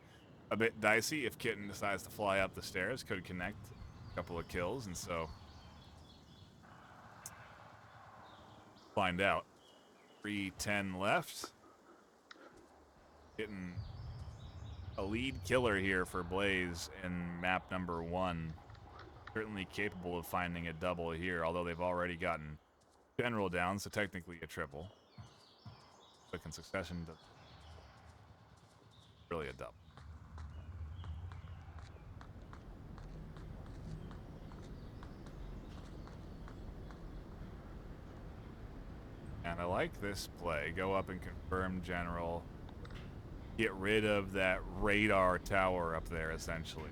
a bit dicey if Kitten decides to fly up the stairs, could connect a couple of kills, and so find out. 3:10 left. Getting a lead killer here for Blaze in map number 1. Certainly capable of finding a double here, although they've already gotten general down, so technically a triple. Quick in succession, but really a double. And I like this play. Go up and confirm general. Get rid of that radar tower up there, essentially.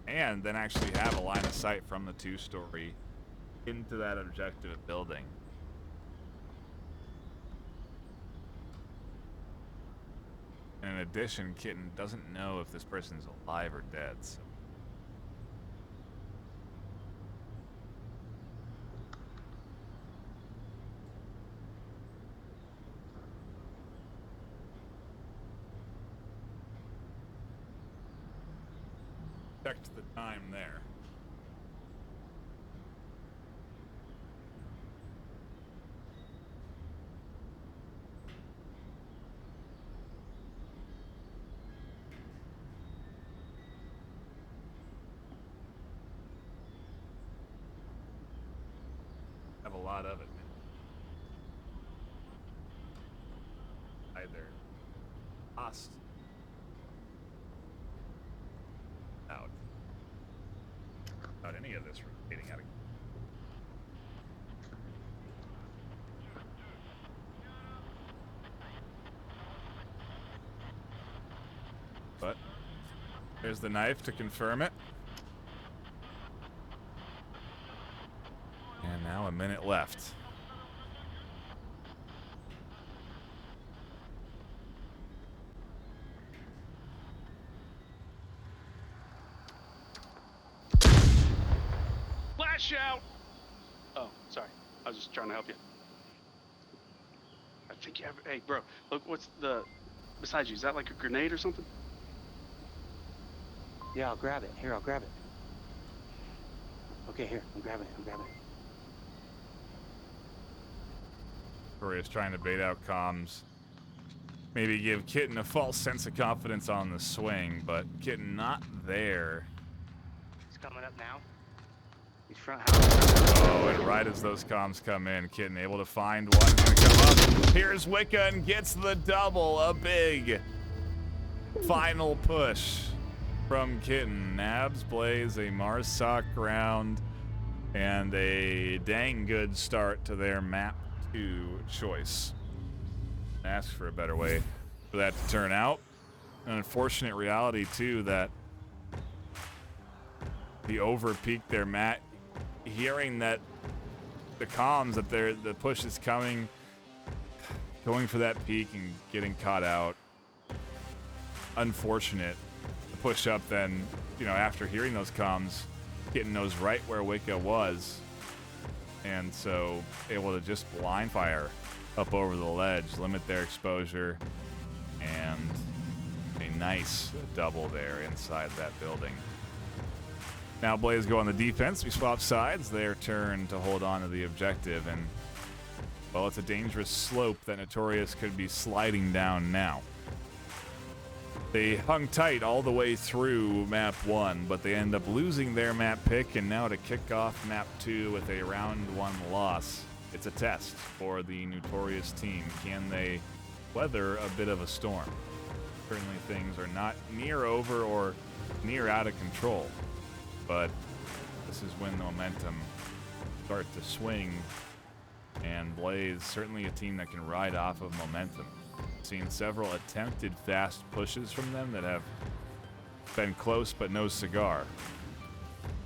And then actually have a line of sight from the 2-story into that objective building. And in addition, Kitten doesn't know if this person's alive or dead, so. Checked the time there. Have a lot of it, man. Either lost out. Without any of this getting out of. But there's the knife to confirm it. And now a minute left. Flash out! Oh, sorry. I was just trying to help you. I think you have. Hey, bro, look, what's the. Besides you, is that like a grenade or something? Yeah, I'll grab it. Here, I'll grab it. Okay, here, I'm grabbing it. Notorious trying to bait out comms. Maybe give Kitten a false sense of confidence on the swing, but Kitten not there. He's coming up now. He's front house. Oh, and right as those comms come in, Kitten able to find one. Gonna come up. Here's Wicca and gets the double. A big final push from Kitten. Nabs Blaze a Marsoc round and a dang good start to their map 2 choice. Ask for a better way for that to turn out. An unfortunate reality too that the over-peaked their mat, hearing that the comms that the push is coming, going for that peak and getting caught out. Unfortunate. The push up then, you know, after hearing those comms, Kitten knows right where Wicca was, and so able to just blind fire up over the ledge, limit their exposure, and a nice double there inside that building. Now Blaze go on the defense. We swap sides. Their turn to hold on to the objective, and well, it's a dangerous slope that Notorious could be sliding down now. They hung tight all the way through map 1, but they end up losing their map pick, and now to kick off map 2 with a round 1 loss. It's a test for the Notorious team. Can they weather a bit of a storm? Certainly things are not near over or near out of control, but this is when the momentum starts to swing, and Blaze certainly a team that can ride off of momentum. Seen several attempted fast pushes from them that have been close but no cigar.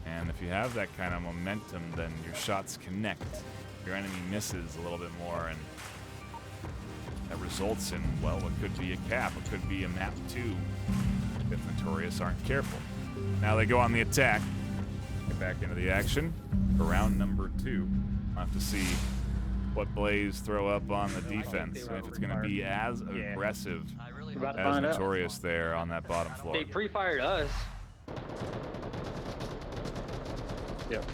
And if you have that kind of momentum, then your shots connect. Your enemy misses a little bit more, and that results in, well, what could be a cap, what could be a map 2 if Notorious aren't careful. Now they go on the attack, get back into the action for round number 2. We'll have to see what plays throw up on the defense, and if it's going to be as aggressive About to as find out. Notorious there on that bottom floor. They pre-fired us. Yep.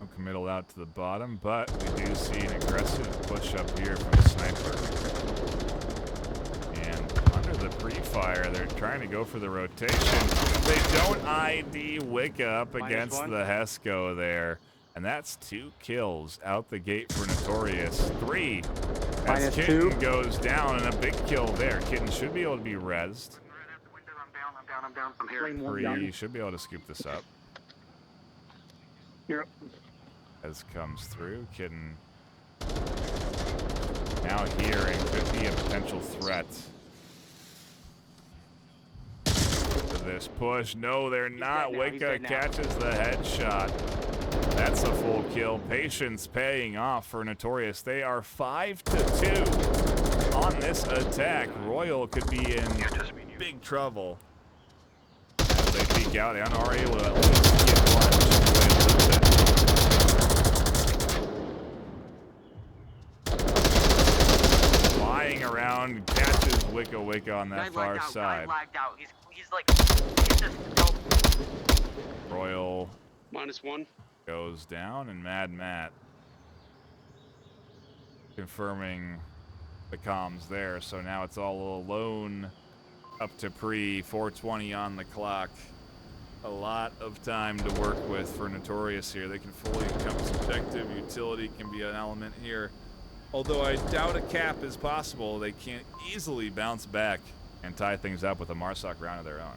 No committal out to the bottom, but we do see an aggressive push up here from the sniper. And under the pre-fire, they're trying to go for the rotation. They don't ID Wicca up against the Hesco there. And that's 2 kills out the gate for Notorious. 3 as Kitten goes down, and a big kill there. Kitten should be able to be rezzed. I'm down. I'm here. Free should be able to scoop this up. Yep. As comes through, Kitten now hearing could be a potential threat. To this push, no, they're not. Wicca catches the headshot. That's a full kill. Patience paying off for Notorious. They are 5-2 on this attack. Royal could be in big trouble. As they peek out and are able to at least get one. Flying around, catches Wicca on that far side. He's like, he's just Royal -1. goes down, and Mad Matt confirming the comms there. So now it's all alone up to pre 4:20 on the clock. A lot of time to work with for Notorious here. They can fully encompass objective. Utility can be an element here. Although I doubt a cap is possible, they can't easily bounce back and tie things up with a Marsoc round of their own.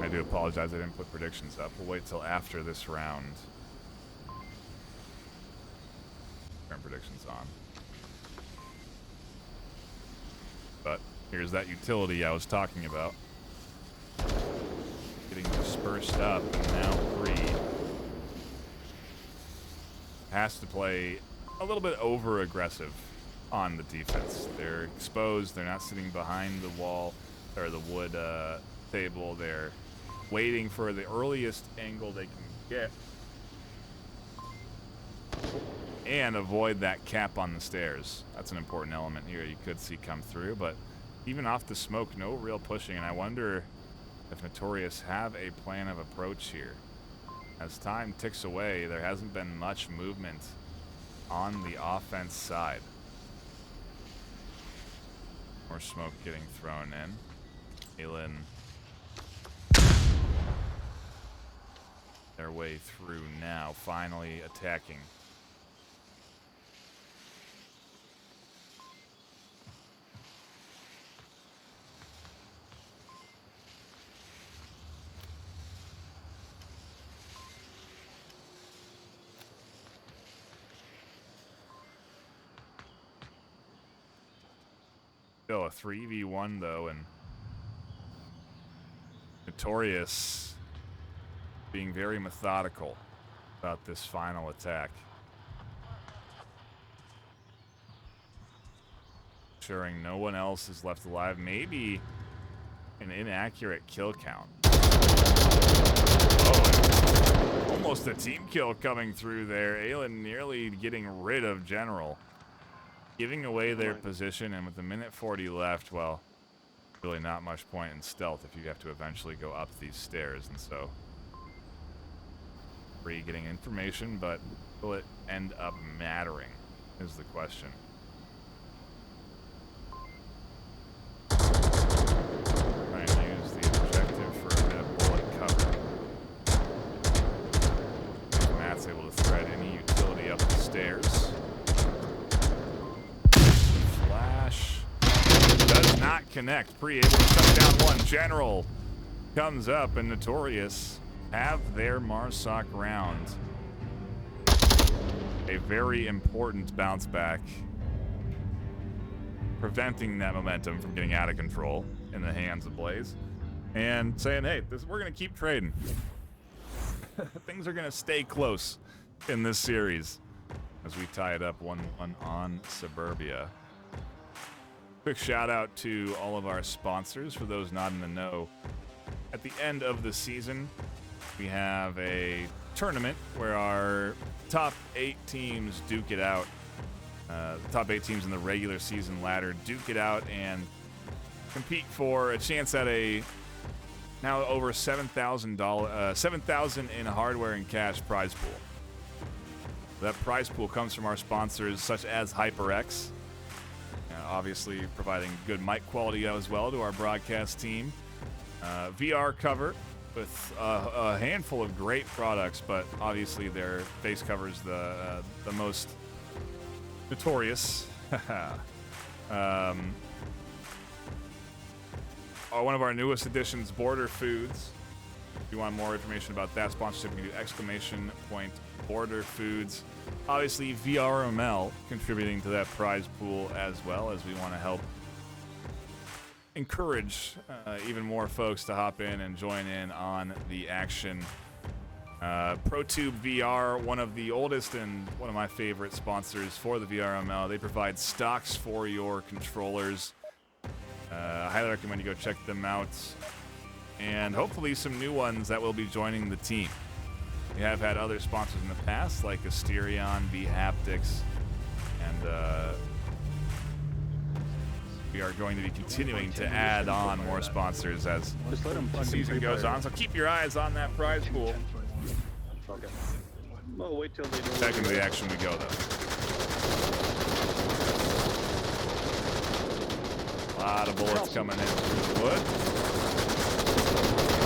I do apologize, I didn't put predictions up. We'll wait till after this round. Turn predictions on. But here's that utility I was talking about. Getting dispersed up, and now Free has to play a little bit over-aggressive on the defense. They're exposed, they're not sitting behind the wall, or the wood table. They're waiting for the earliest angle they can get and avoid that cap on the stairs. That's an important element here you could see come through, but even off the smoke, no real pushing, and I wonder if Notorious have a plan of approach here. As time ticks away, there hasn't been much movement on the offense side. More smoke getting thrown in. Aylin their way through now, finally attacking. Still a 3v1 though, and Notorious being very methodical about this final attack. Ensuring no one else is left alive. Maybe an inaccurate kill count. Oh, almost a team kill coming through there. Aylin nearly getting rid of General. Giving away their position, and with a minute 40 left, well, really not much point in stealth if you have to eventually go up these stairs, and so Free getting information, but will it end up mattering is the question. Trying to use the objective for a bit of bullet cover. Matt's able to thread any utility up the stairs. Flash does not connect. Pre able to cut down one. General comes up, and Notorious have their MARSOC round a very important bounce back, preventing that momentum from getting out of control in the hands of Blaze, and saying, hey, we're going to keep trading. Things are going to stay close in this series as we tie it up 1-1 on Suburbia. Quick shout out to all of our sponsors. For those not in the know, at the end of the season, we have a tournament where our top 8 teams duke it out. The top 8 teams in the regular season ladder duke it out and compete for a chance at a now over $7,000 in hardware and cash prize pool. That prize pool comes from our sponsors such as HyperX, obviously providing good mic quality as well to our broadcast team. VR cover with a handful of great products, but obviously their face cover is the most notorious. One of our newest additions, Border Foods. If you want more information about that sponsorship, you can do !Border Foods. Obviously, VRML contributing to that prize pool as well, as we want to help encourage even more folks to hop in and join in on the action. ProTube VR, one of the oldest and one of my favorite sponsors for the VRML. They provide stocks for your controllers. I highly recommend you go check them out. And hopefully some new ones that will be joining the team. We have had other sponsors in the past, like Asterion, Haptics, and we are going to be continuing to add on more sponsors as the season goes on. So keep your eyes on that prize pool. Okay. Well, wait till they do. Back into the action we go, though. A lot of bullets coming in through the wood.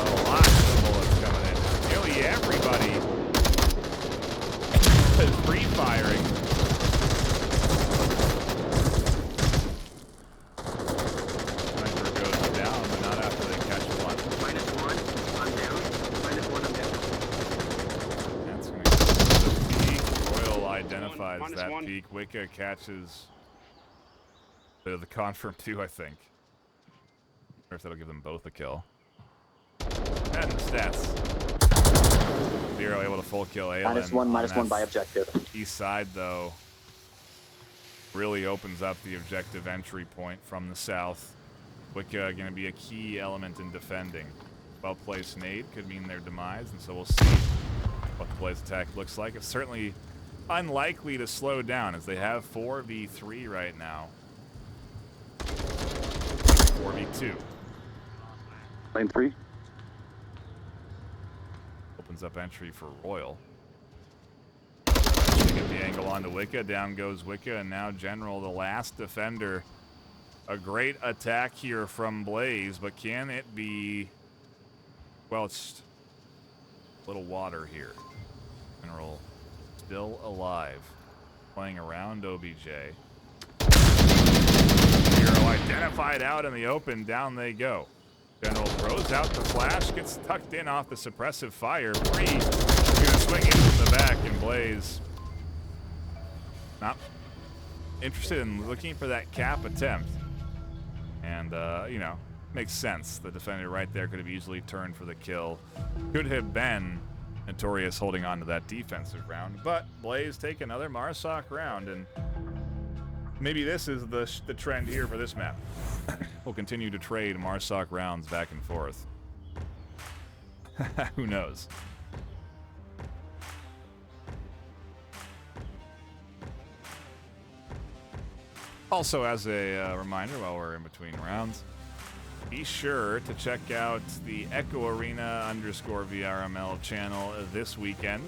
A lot of bullets coming in. Nearly everybody is free-firing. Sniper goes down, but not after they catch one. -1. I'm down. -1. I'm down. That's going to go to the peak. Royal identifies that -1. peak. Wicca catches the confirm too, I think. Or if that'll give them both a kill. And the stats. Zero able to full kill Aelin. -1 by objective. East side, though, really opens up the objective entry point from the south. Wicca going to be a key element in defending. Well-placed nade could mean their demise, and so we'll see what the Blaze attack looks like. It's certainly unlikely to slow down, as they have 4v3 right now. 4v2. Lane 3. Opens up entry for Royal. Get the angle onto Wicca. Down goes Wicca, and now General, the last defender. A great attack here from Blaze, but can it be squelched? A little water here. General still alive. Playing around OBJ. Hero identified out in the open. Down they go. General throws out the flash, gets tucked in off the suppressive fire. Free. Gonna swing in from the back, and Blaze not interested in looking for that cap attempt. And, makes sense. The defender right there could have easily turned for the kill. Could have been Notorious holding on to that defensive round. But Blaze take another MARSOC round, and maybe this is the trend here for this map. We'll continue to trade MARSOC rounds back and forth. Who knows? Also, as a reminder, while we're in between rounds, be sure to check out the Echo Arena _VRML channel this weekend.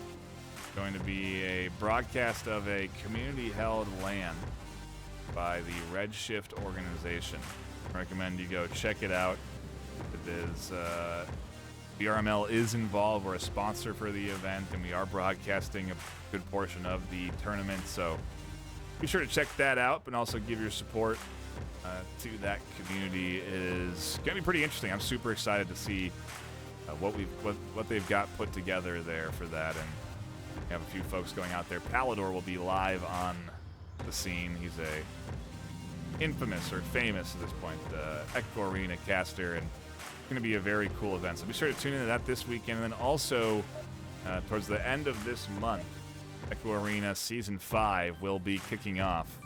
Going to be a broadcast of a community-held LAN by the Redshift organization. I recommend you go check it out. It is VRML is involved. We're a sponsor for the event, and we are broadcasting a good portion of the tournament. So be sure to check that out, but also give your support to that community. It is going to be pretty interesting. I'm super excited to see what they've got put together there for that, and we have a few folks going out there. Palador will be live on the scene. He's a infamous or famous at this point Echo Arena caster, and it's going to be a very cool event. So be sure to tune into that this weekend, and then also towards the end of this month, Echo Arena Season 5 will be kicking off.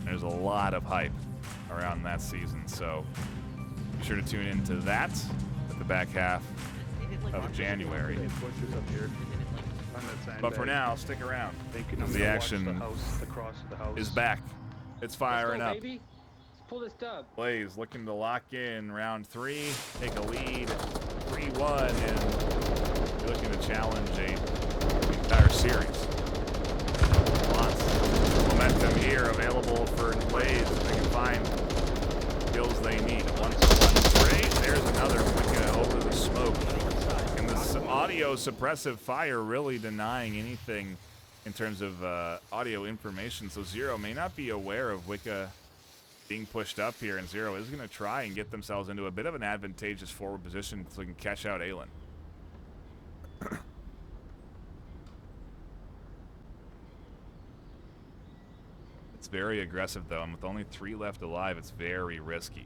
There's a lot of hype around that season, so be sure to tune into that at the back half of January. But for now, stick around. The action is back. It's firing up. Baby. Let's pull this dub. Blaze looking to lock in round 3, take a lead, 3-1, and looking to challenge the entire series. Lots of momentum here available for Blaze if they can find skills they need. 1-1 straight. There's another Wicca over the smoke. And this audio suppressive fire really denying anything in terms of audio information. So Zero may not be aware of Wicca being pushed up here, and Zero is going to try and get themselves into a bit of an advantageous forward position so they can catch out Aelin. It's very aggressive, though, and with only 3 left alive, it's very risky.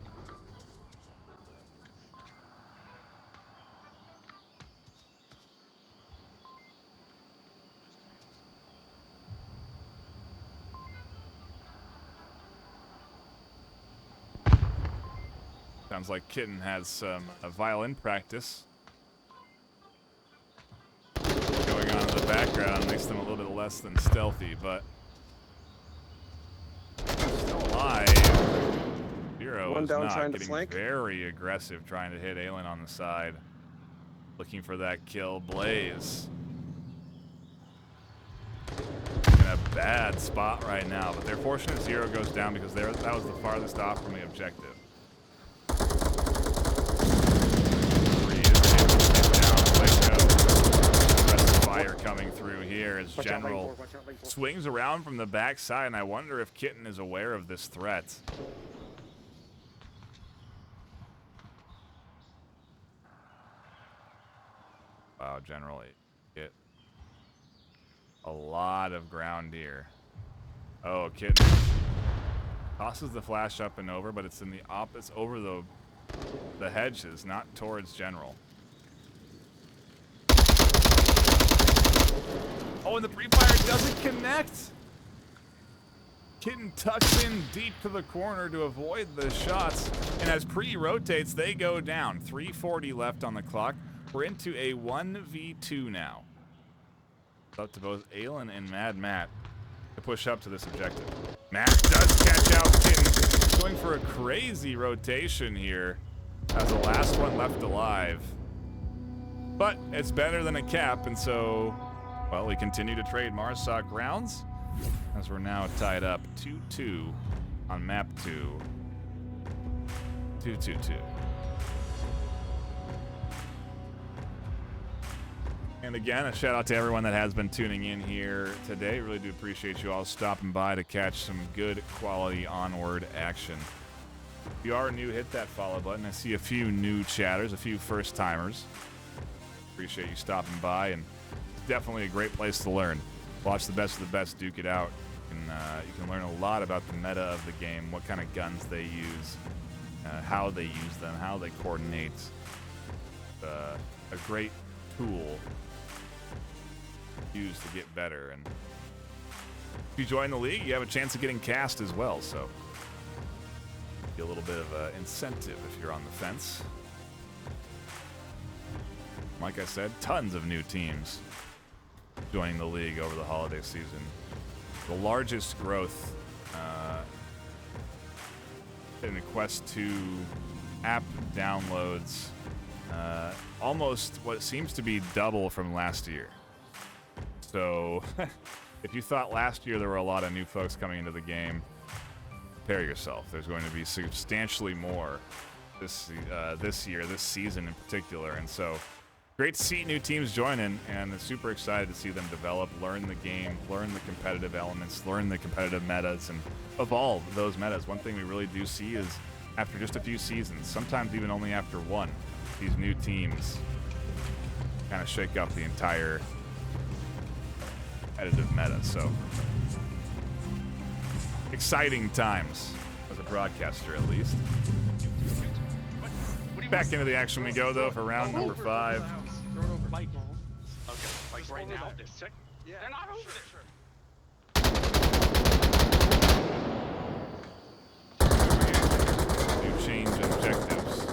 Sounds like Kitten has some violin practice going on in the background. Makes them a little bit less than stealthy, but still alive. Zero is not getting very aggressive, trying to hit Aelin on the side. Looking for that kill. Blaze in a bad spot right now, but they're fortunate Zero goes down because that was the farthest off from the objective. Fire coming through here as General swings around from the backside, and I wonder if Kitten is aware of this threat. Wow, General hit a lot of ground here. Oh, Kitten tosses the flash up and over, but it's in the opposite, over the hedges, not towards General. Oh, and the pre-fire doesn't connect. Kitten tucks in deep to the corner to avoid the shots, and as pre-rotates, they go down. 3:40 left on the clock. We're into a 1v2 now. It's up to both Aelin and Mad Matt to push up to this objective. Matt does catch out Kitten, going for a crazy rotation here as the last one left alive. But it's better than a cap, and so, well, we continue to trade Marsoc rounds as we're now tied up 2-2 on map 2. 2-2-2. And again, a shout out to everyone that has been tuning in here today. Really do appreciate you all stopping by to catch some good quality Onward action. If you are new, hit that follow button. I see a few new chatters, a few first timers. Appreciate you stopping by, and it's definitely a great place to learn. Watch the best of the best duke it out, and you can learn a lot about the meta of the game, what kind of guns they use, how they use them, how they coordinate. A great tool used to get better, and if you join the league, you have a chance of getting cast as well, so be a little bit of an incentive if you're on the fence. Like I said, tons of new teams joining the league over the holiday season. The largest growth in the Quest 2 app downloads, almost what seems to be double from last year. So if you thought last year there were a lot of new folks coming into the game, prepare yourself. There's going to be substantially more this year, this season in particular, and so great to see new teams joining, and super excited to see them develop, learn the game, learn the competitive elements, learn the competitive metas, and evolve those metas. One thing we really do see is after just a few seasons, sometimes even only after one, these new teams kind of shake up the entire competitive meta. So exciting times as a broadcaster, at least. Back into the action we go, though, for round number 5. Mike. Okay, like right now. Yeah. They're not over there. New change objectives.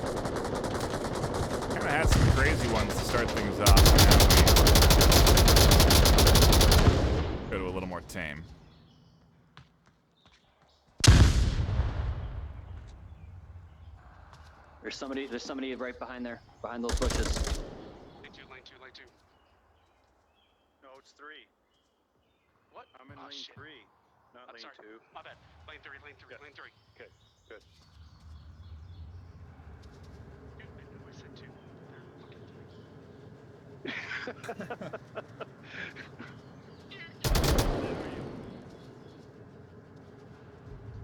Kind of had some crazy ones to start things off. Now we go to a little more tame. There's somebody right behind there, behind those bushes. Lane two. No, it's 3. What? I'm in lane 3, not I'm lane sorry. 2. My bad. Lane 3. Okay, good. Dude, I know I said 2.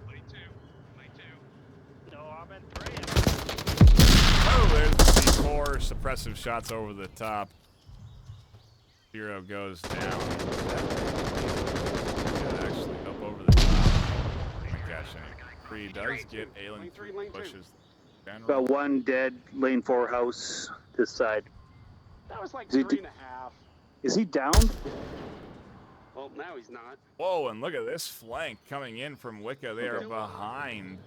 Lane 2. No, I'm in 3. Oh, there's the 4 suppressive shots over the top. 0 goes down. Yeah, actually up over the top. Didn't catch any. 3 does get Alan Lane 3. pushes. Got 1 dead, lane 4 house, this side. That was like Is he 3.5. Is he downed? Well, now he's not. Whoa, and look at this flank coming in from Wicca. They are behind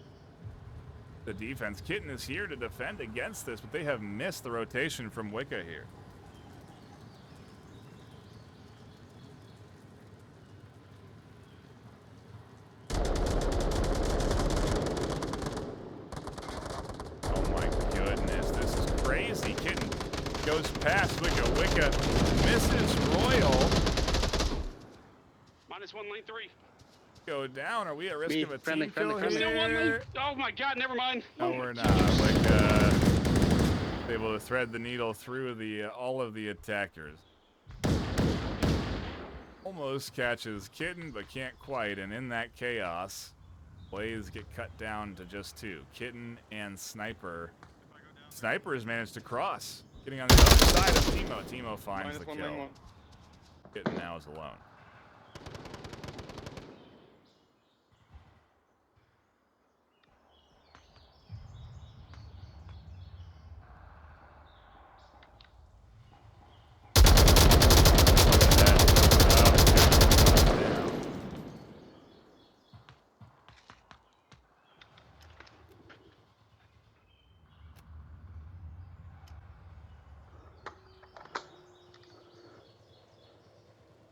the defense. Kitten is here to defend against this, but they have missed the rotation from Wicca here. Oh my goodness, this is crazy. Kitten goes past Wicca. Wicca misses Royal. -1, lane 3. Go down. Are we at risk Me, of a friendly, team kill friendly. Still 1 lane. here? Oh my god, never mind. No, we're not. Like, able to thread the needle through the all of the attackers. Almost catches Kitten, but can't quite. And in that chaos, Blaze get cut down to just 2. Kitten and Sniper. Sniper has managed to cross, getting on the other side of Timo. Timo finds the kill. Kitten now is alone.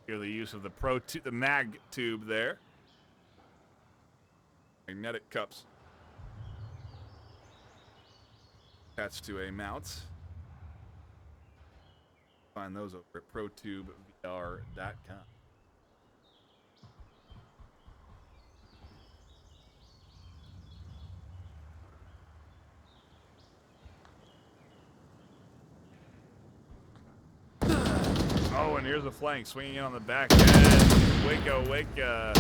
Hear the use of the mag tube there. Magnetic cups. Attached to a mount. Find those over at protubevr.com. Oh, and here's a flank swinging in on the back end. Wicca.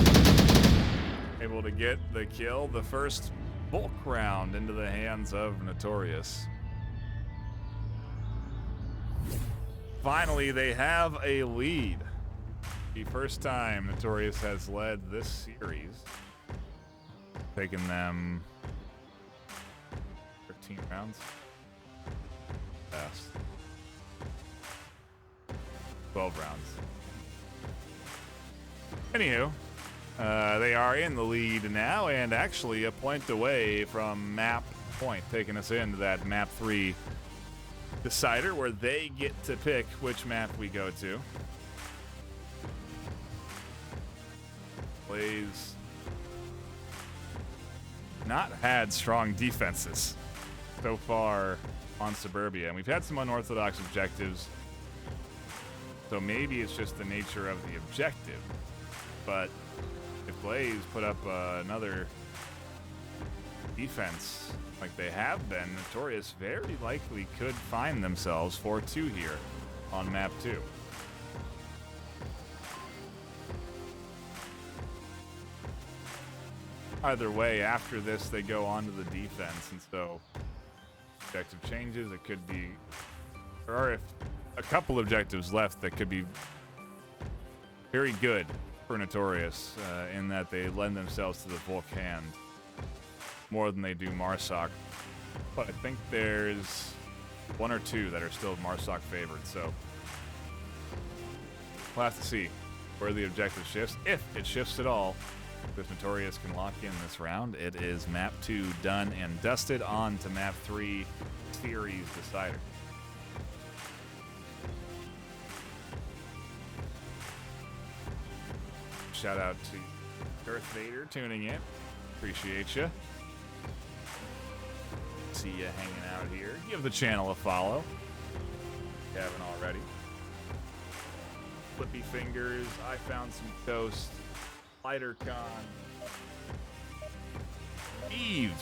Able to get the kill. The first bulk round into the hands of Notorious. Finally, they have a lead. The first time Notorious has led this series. Taken them 13 rounds. Fast. 12 rounds. Anywho, they are in the lead now and actually a point away from map point, taking us into that map 3 decider where they get to pick which map we go to. Blaze not had strong defenses so far on Suburbia, and we've had some unorthodox objectives. So maybe it's just the nature of the objective. But if Blaze put up another defense like they have been, Notorious very likely could find themselves 4-2 here on map 2. Either way, after this, they go on to the defense, and so objective changes. It could be, there are a couple objectives left that could be very good for Notorious in that they lend themselves to the Volk hand more than they do Marsoc. But I think there's one or two that are still Marsoc favored, so we'll have to see where the objective shifts, if it shifts at all. If Notorious can lock in this round, it is map 2 done and dusted. On to map 3, series decider. Shout out to Darth Vader tuning in. Appreciate you. See you hanging out here. Give the channel a follow if you haven't already. Flippy Fingers, I Found Some Toast, LighterCon, Steve.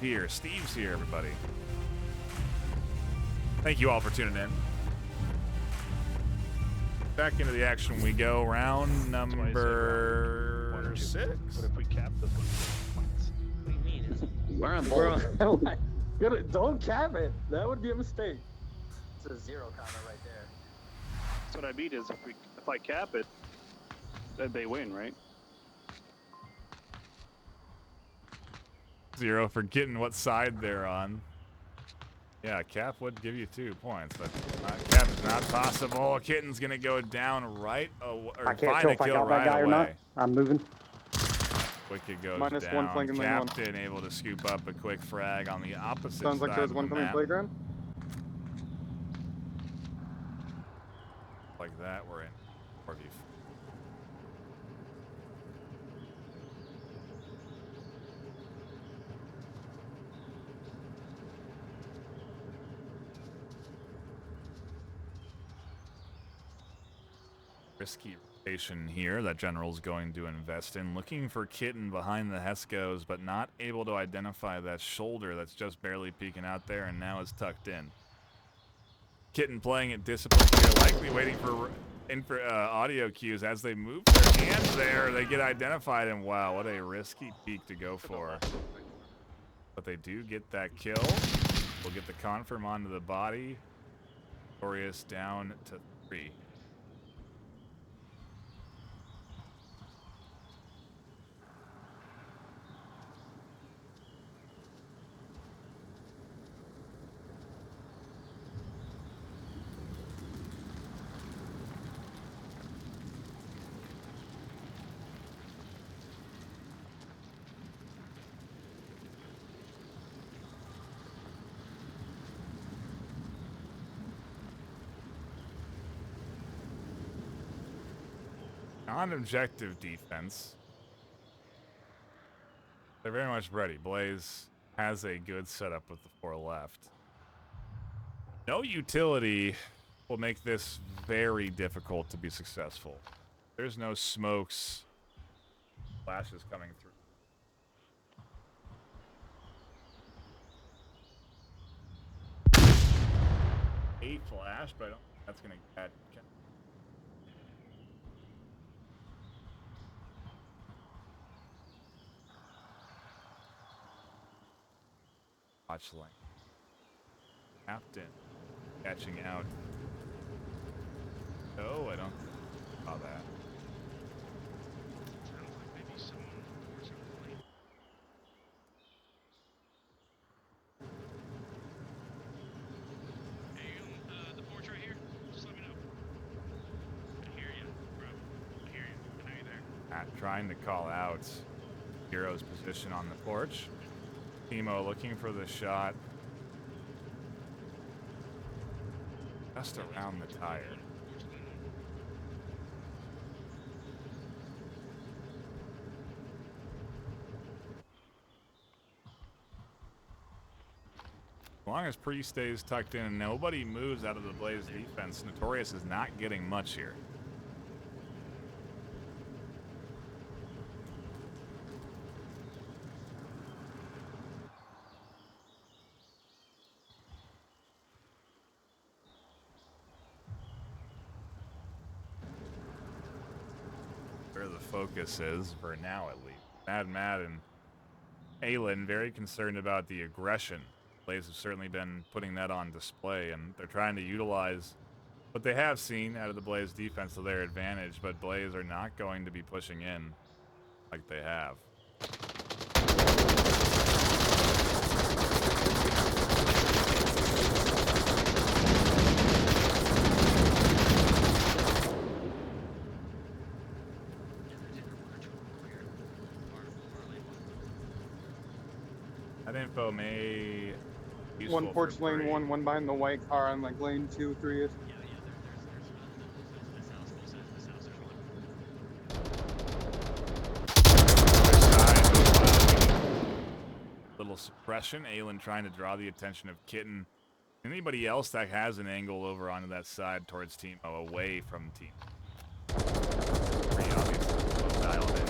Here, Steve's here, everybody. Thank you all for tuning in. Back into the action we go. Round number 6. What if we cap this one? What do you mean? We're on Bro, both. don't cap it. That would be a mistake. It's a 0 comment right there. That's what I mean is if I cap it, then they win, right? 0 for getting what side they're on. Yeah, cap would give you 2 points, but cap is not possible. Kitten's gonna go down right, or I can't find tell a if I kill got that right guy or not. away. I'm moving. Wicked goes -1 down. flanking lane 1. Captain able to scoop up a quick frag on the opposite Sounds like side there's of one the coming map. playground. Like that, we're in Orview. Risky rotation here that General's going to invest in. Looking for Kitten behind the Heskos, but not able to identify that shoulder that's just barely peeking out there and now is tucked in. Kitten playing it disciplined here, likely waiting for audio cues as they move their hands there. They get identified, and wow, what a risky peek to go for. But they do get that kill. We'll get the confirm onto the body. Notorious down to 3. Non-objective defense. They're very much ready. Blaze has a good setup with the 4 left. No utility will make this very difficult to be successful. There's no smokes, flashes coming through. 8 flash, but I don't think that's going to catch. Watch lane. Captain catching out. Oh, I don't saw that. The porch right here? Just let me know. I hear you, bro. I hear you. I know you're there. Matt trying to call out Hero's position on the porch. Timo looking for the shot. Just around the tire. As long as Pre stays tucked in and nobody moves out of the Blaze defense, Notorious is not getting much here. Where the focus is, for now at least. Mad Madden Aylin very concerned about the aggression. Blaze have certainly been putting that on display, and they're trying to utilize what they have seen out of the Blaze defense to their advantage, but Blaze are not going to be pushing in like they have. That info may be useful One porch for lane Bree. one behind the white car on like lane 2, 3 is. Yeah, there's this house, both sides of this house, there's one. Little suppression. Aylin trying to draw the attention of Kitten. Anybody else that has an angle over onto that side towards Timo, away from Timo. Pretty obvious. Both dialed in.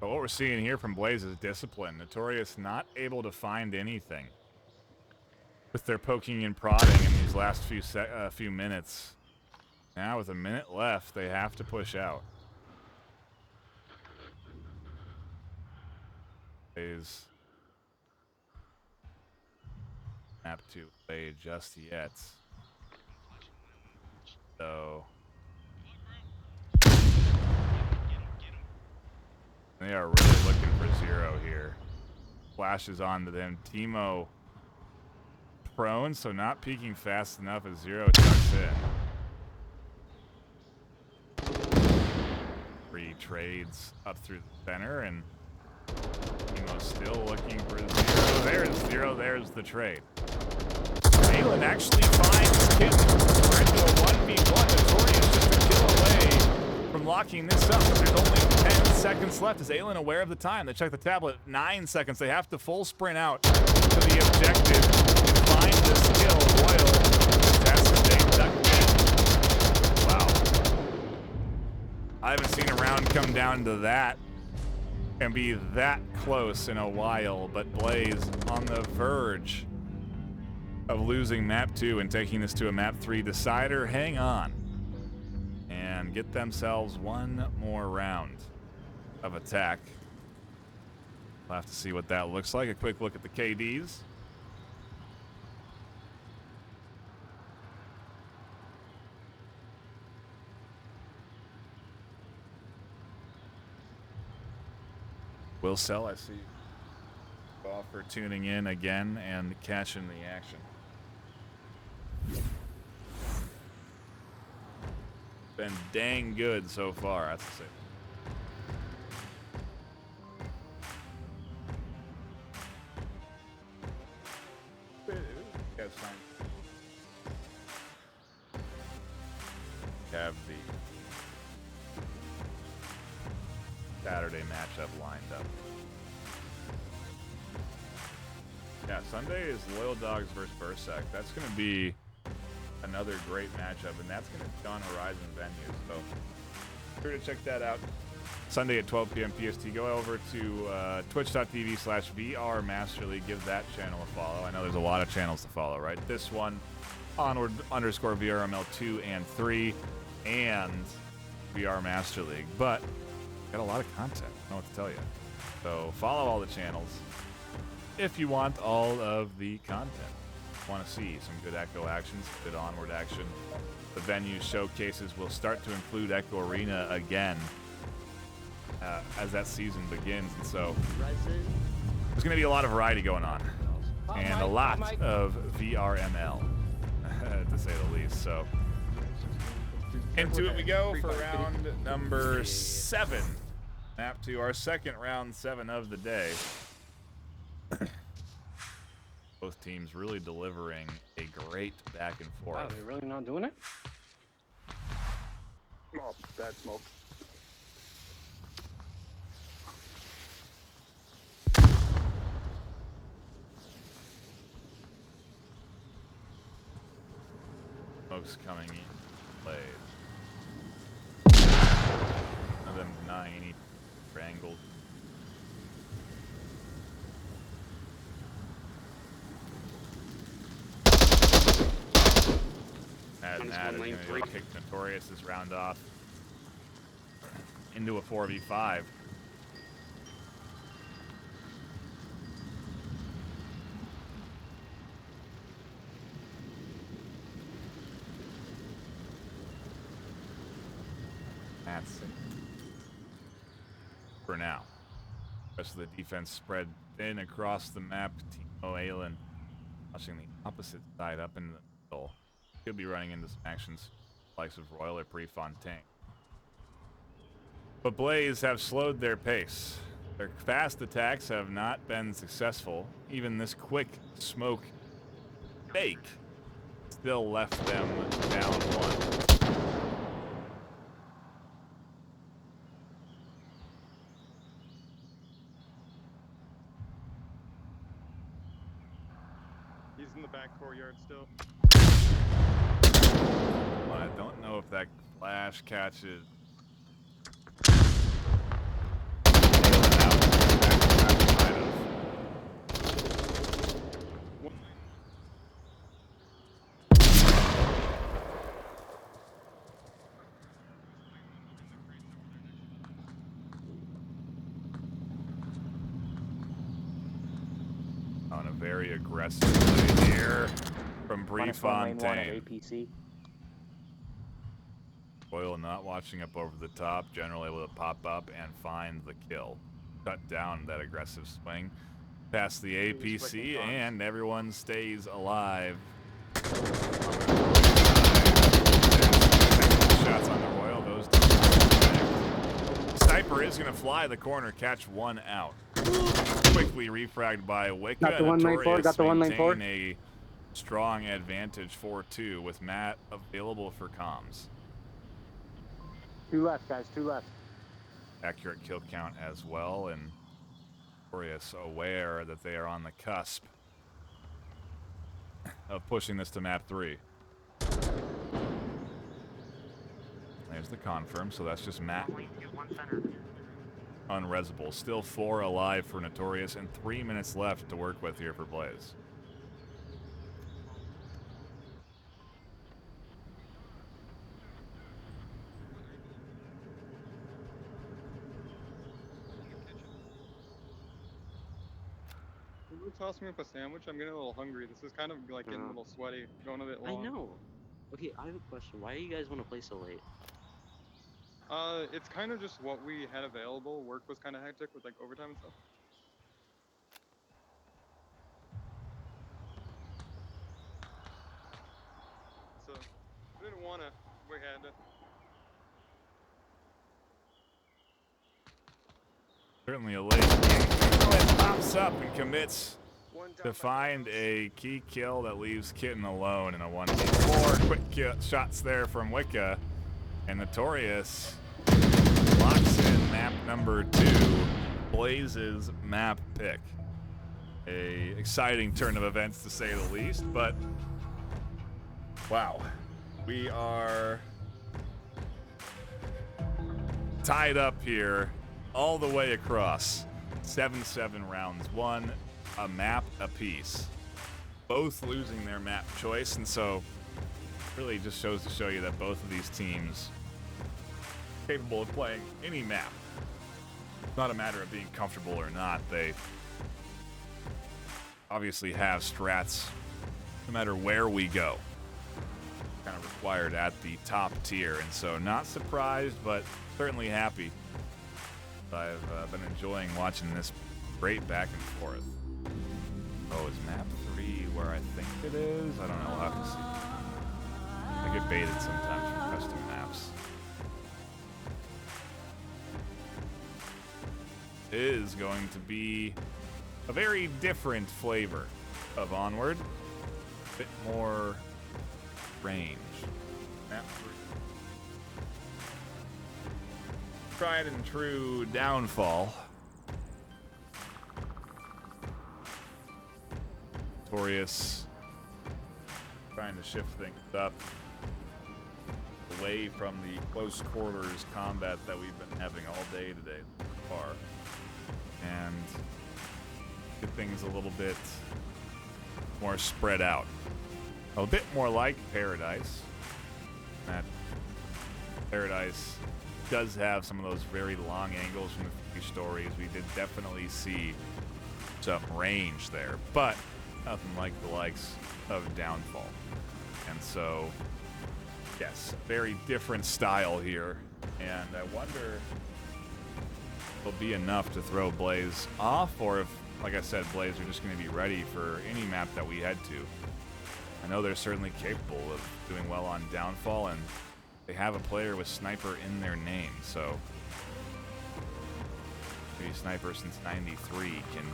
But what we're seeing here from Blaze is discipline. Notorious not able to find anything with their poking and prodding in these last few minutes. Now with a minute left, they have to push out. Blaze map to play just yet. So they are really looking for Zero here. Flashes onto them. Timo prone, so not peeking fast enough as Zero tucks in. Three trades up through the center, and Timo still looking for Zero. There's Zero, there's the trade. Aylin actually finds Kitten. We're into a 1v1. Notorious just a kill away from locking this up. There's only 10 seconds left. Is Aylin aware of the time? They check the tablet. 9 seconds. They have to full sprint out to the objective and find this kill. Royal contested. They duck in. Wow. I haven't seen a round come down to that and be that close in a while, but Blaze on the verge of losing map 2 and taking this to a map 3 decider. Hang on and get themselves one more round of attack. We'll have to see what that looks like. A quick look at the KDs. Will Sell, I see. Off for tuning in again and catching the action. Been dang good so far, I have to say. Have the Saturday matchup lined up. Yeah, Sunday is Loyal Dogs versus Berserk. That's going to be another great matchup, and that's going to be on Horizon venues. So, be sure to check that out. Sunday at 12 p.m. PST. Go over to twitch.tv/VR Master League. Give that channel a follow. I know there's a lot of channels to follow, right? This one, Onward _ VRML 2 and 3, and VR Master League. But got a lot of content. I don't know what to tell you. So follow all the channels if you want all of the content. Want to see some good Echo actions, good Onward action. The venue showcases will start to include Echo Arena again as that season begins, and so there's going to be a lot of variety going on and a lot of VRML to say the least. So into it we go for round number 7. Map 2, our second round 7 of the day. Both teams really delivering a great back and forth. Wow, they're really not doing it? Oh, bad smoke. Smoke's coming in. Played. None of them denying any triangle. and that is going to kick Notorious' round off into a 4v5. That's it for now. The rest of the defense spread thin across the map. Timo Aylin watching the opposite side up in the middle. He'll be running into some actions likes of Royal or Prefontaine. But Blaze have slowed their pace. Their fast attacks have not been successful. Even this quick smoke fake still left them down one. He's in the back courtyard still. Well, I don't know if that flash catches. On a very aggressive play here from Prefontaine. APC. Boyle not watching up over the top, generally able to pop up and find the kill. Cut down that aggressive swing past the APC, and everyone stays alive. Shots on the Royal, those two. Sniper is going to fly the corner, catch one out. Quickly refragged by Wicca. Got the 194, got the 194. A strong advantage 4-2 with Matt available for comms. 2 left, guys, 2 left. Accurate kill count as well, and Notorious aware that they are on the cusp of pushing this to map 3. There's the confirm, so that's just Matt. Unresable. Still 4 alive for Notorious and 3 minutes left to work with here for Blaze. Toss me up a sandwich. I'm getting a little hungry. This is kind of like getting a little sweaty, going a bit long. I know. Okay, I have a question. Why do you guys want to play so late? It's kind of just what we had available. Work was kind of hectic with like overtime and stuff. So, we didn't want to. We had to. Certainly a late game. Pops up and commits to find a key kill that leaves Kitten alone in a 1v4. Quick shots there from Wicca, and Notorious locks in map number 2, Blaze's map pick. A exciting turn of events to say the least, but wow, we are tied up here all the way across. 7-7 rounds won, a map apiece. Both losing their map choice, and so really just shows to show you that both of these teams are capable of playing any map. It's not a matter of being comfortable or not. They obviously have strats no matter where we go. Kind of required at the top tier, and so not surprised, but certainly happy. I've been enjoying watching this great back and forth. Oh, is map 3 where I think it is? I don't know. We'll have to see. I get baited sometimes from custom maps. It is going to be a very different flavor of Onward. A bit more range. Map 3. Tried and true downfall. Notorious trying to shift things up away from the close quarters combat that we've been having all day today so far, and get things a little bit more spread out. A bit more like Paradise. That Paradise does have some of those very long angles from the few stories. We did definitely see some range there, but nothing like the likes of Downfall. And so, yes, very different style here. And I wonder if it'll be enough to throw Blaze off, or if, like I said, Blaze are just going to be ready for any map that we head to. I know they're certainly capable of doing well on Downfall, and they have a player with Sniper in their name, so maybe Sniper since '93 can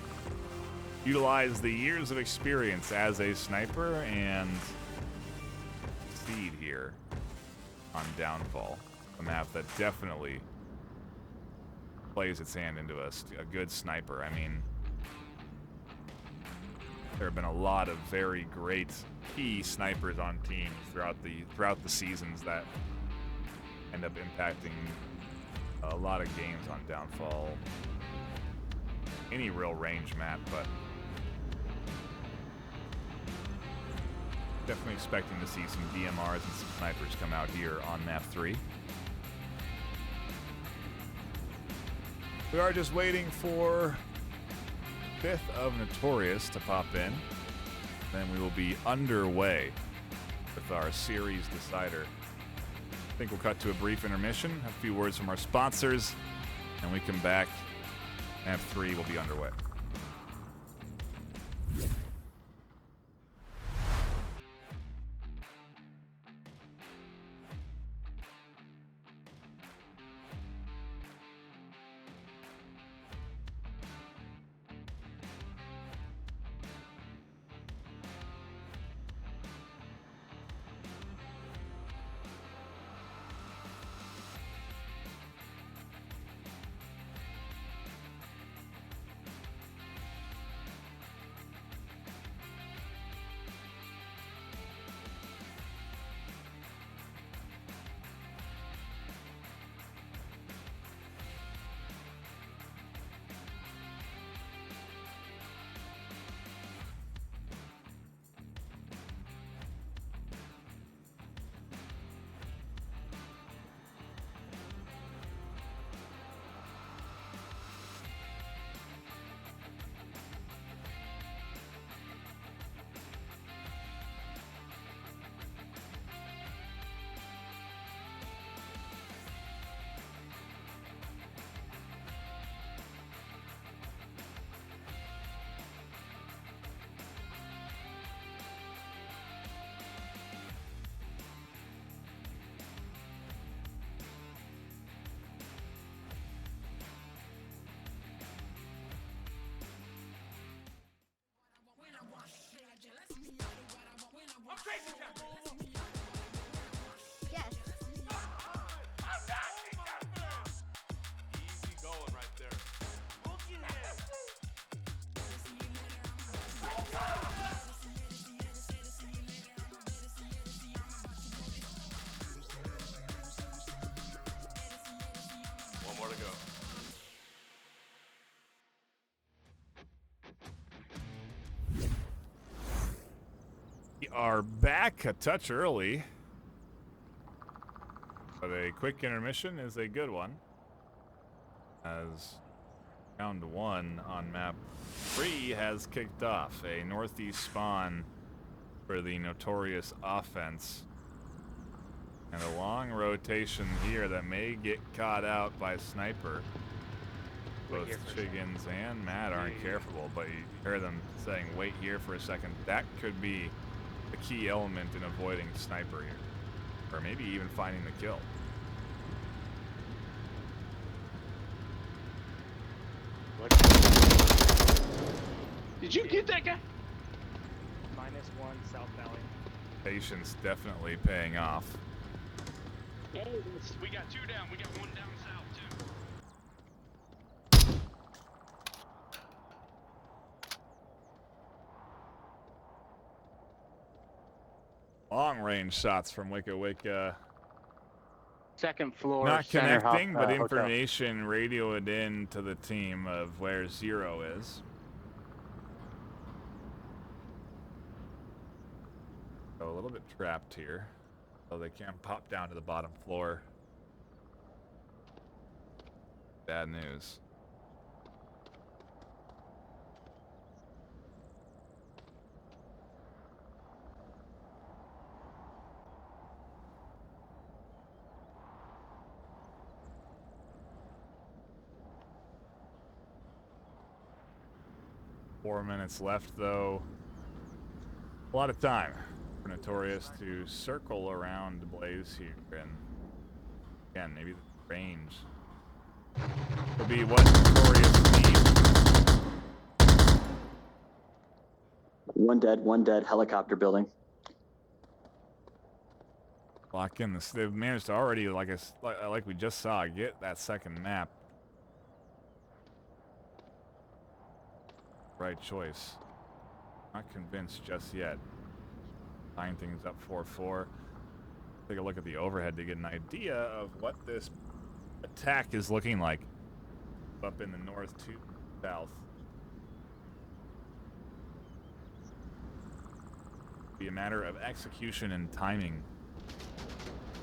utilize the years of experience as a sniper and succeed here on Downfall, a map that definitely plays its hand into a good sniper. I mean, there have been a lot of very great key snipers on teams throughout the seasons that end up impacting a lot of games on Downfall. Any real range map, but definitely expecting to see some DMRs and some snipers come out here on map 3. We are just waiting for 5th of Notorious to pop in. Then we will be underway with our series decider. I think we'll cut to a brief intermission, have a few words from our sponsors, and we come back. Map 3 will be underway. Yes. Easy going right there. One more to go. We are back a touch early, but a quick intermission is a good one, as round 1 on map 3 has kicked off. A northeast spawn for the Notorious offense, and a long rotation here that may get caught out by Sniper. Both Chiggins and Matt aren't careful, but you hear them saying, wait here for a second. That could be a key element in avoiding Sniper here, or maybe even finding the kill. Did you get that guy? -1 South Valley. Patience definitely paying off. We got 2 down. We got 1 down south, too. Long range shots from Wicca Wicca. Second floor. Not center connecting, but hotel. information radioed in to the team of where Zero is. So a little bit trapped here. So they can't pop down to the bottom floor. Bad news. Four minutes left, though. A lot of time for Notorious to circle around Blaze here, and again, maybe the range will be what Notorious needs. One dead, helicopter building. Lock in this. They've managed to already, like we just saw, get that second map. Right choice. Not convinced just yet. Tying things up 4-4. Take a look at the overhead to get an idea of what this attack is looking like. Up in the north to south. Be a matter of execution and timing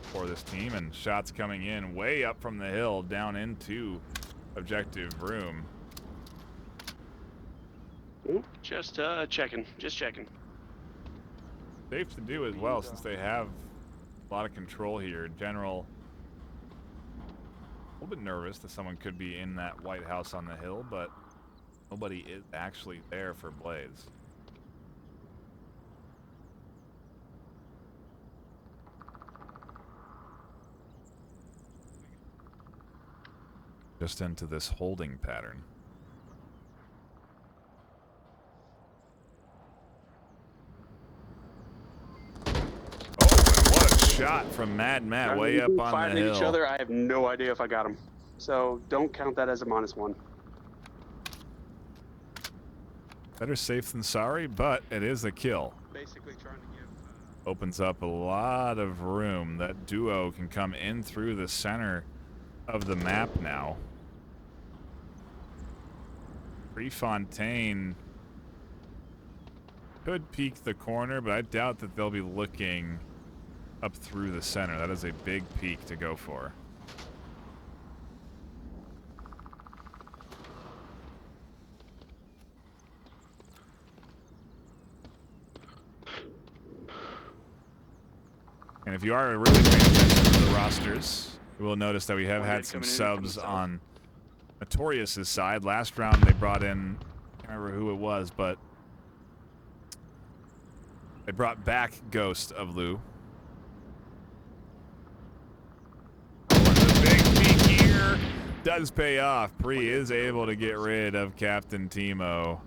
for this team, and shots coming in way up from the hill down into objective room. Just checking. Just checking. Safe to do as well, since they have a lot of control here. General, a little bit nervous that someone could be in that White House on the hill, but nobody is actually there for Blaze. Just into this holding pattern. Shot from Mad Matt way up on the hill. Each other, I have no idea if I got him. So don't count that as a -1. Better safe than sorry, but it is a kill. Basically trying to give... Opens up a lot of room. That duo can come in through the center of the map now. Prefontaine could peek the corner, but I doubt that they'll be looking up through the center. That is a big peak to go for. And if you are really paying attention to the rosters, you will notice that we have had some subs on Notorious's side. Last round they brought in, I can't remember who it was, but they brought back Ghost of Lou. Does pay off. Pre is able to get rid of Captain Timo.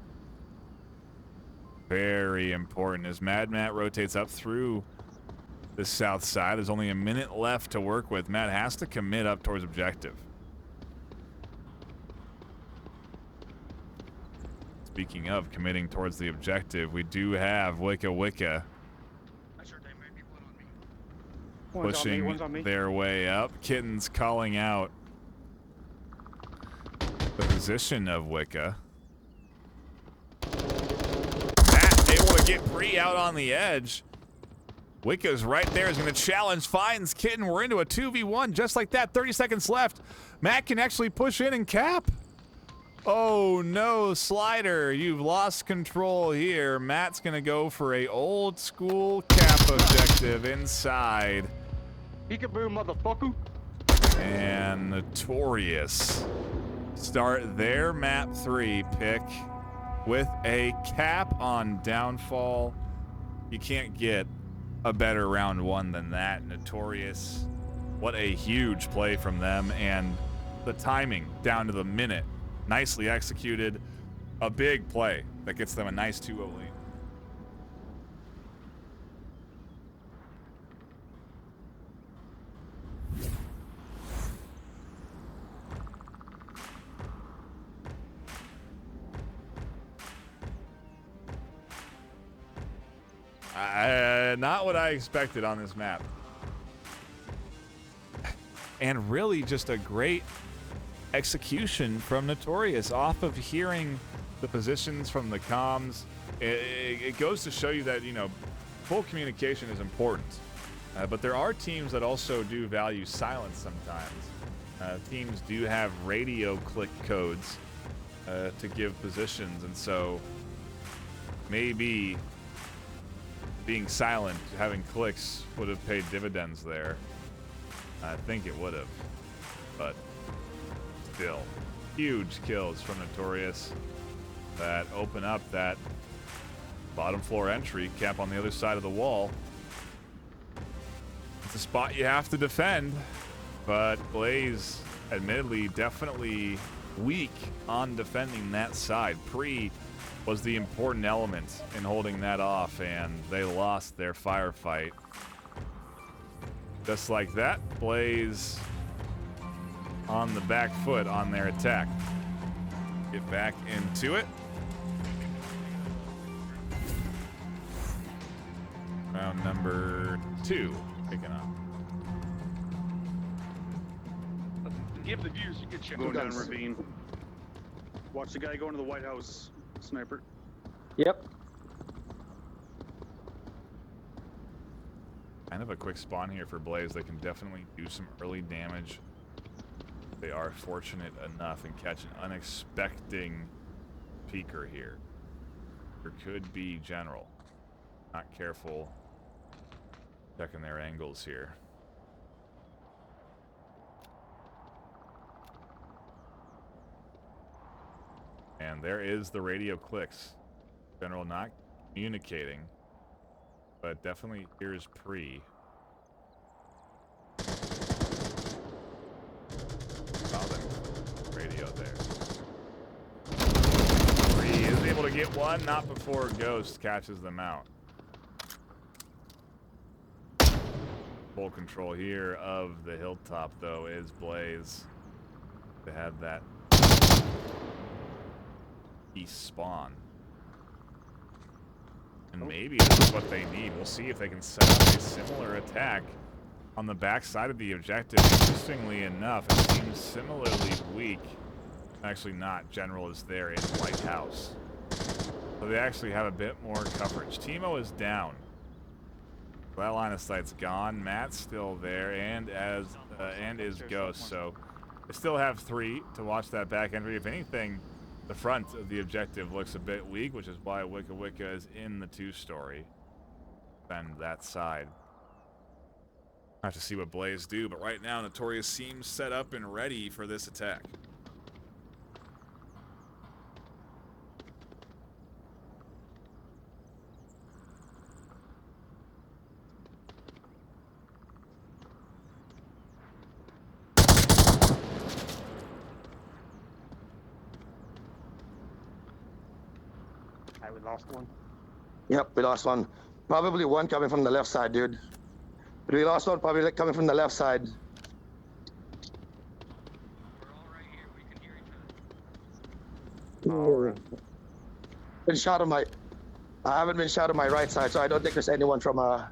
Very important as Mad Matt rotates up through the south side. There's only a minute left to work with. Matt has to commit up towards objective. Speaking of committing towards the objective, we do have Wicca pushing their way up. Kitten's calling out the position of Wicca. Matt able to get Bree out on the edge. Wicca's right there, is going to challenge, finds Kitten. We're into a 2v1 just like that. 30 seconds left. Matt can actually push in and cap. Oh no, Slider, you've lost control here. Matt's going to go for a old school cap objective inside. Peekaboo, motherfucker. And Notorious start their map 3 pick with a cap on downfall. You can't get a better round 1 than that. Notorious, what a huge play from them, and the timing down to the minute. Nicely executed. A big play that gets them a nice 2-0 lead. Not what I expected on this map. And really just a great execution from Notorious off of hearing the positions from the comms. It goes to show you that, you know, full communication is important. But there are teams that also do value silence sometimes. Teams do have radio click codes to give positions, and so maybe being silent, having clicks, would have paid dividends there. I think it would have, but still, huge kills from Notorious that open up that bottom floor entry, cap on the other side of the wall. It's a spot you have to defend, but Blaze, admittedly, definitely weak on defending that side. Pre was the important element in holding that off, and they lost their firefight. Just like that, Blaze on the back foot on their attack. Get back into it. Round number 2 kicking off. Give the viewers a good check. Going down ravine. Watch the guy go into the White House, sniper. Yep. Kind of a quick spawn here for Blaze. They can definitely do some early damage. They are fortunate enough and catch an unexpected peeker here. There could be General. Not careful. Checking their angles here. And there is the radio clicks. General not communicating, but definitely here's Pre. Radio there. Pre is able to get one, not before Ghost catches them out. Full control here of the hilltop, though, is Blaze. They had that east spawn. And maybe this is what they need. We'll see if they can set up a similar attack on the backside of the objective. Interestingly enough, it seems similarly weak. Actually not. General is there in White House. So they actually have a bit more coverage. Timo is down. That line of sight's gone. Matt's still there, and is Ghost. So they still have 3 to watch that back entry. If anything, the front of the objective looks a bit weak, which is why Wicca Wicca is in the 2-story. Defend that side. Have to see what Blaze do, but right now Notorious seems set up and ready for this attack. We lost one. Yep, we lost one. Probably one coming from the left side, dude. But we lost one probably coming from the left side. We're all right here. We can hear each other. Been shot on my. I haven't been shot on my right side, so I don't think there's anyone from a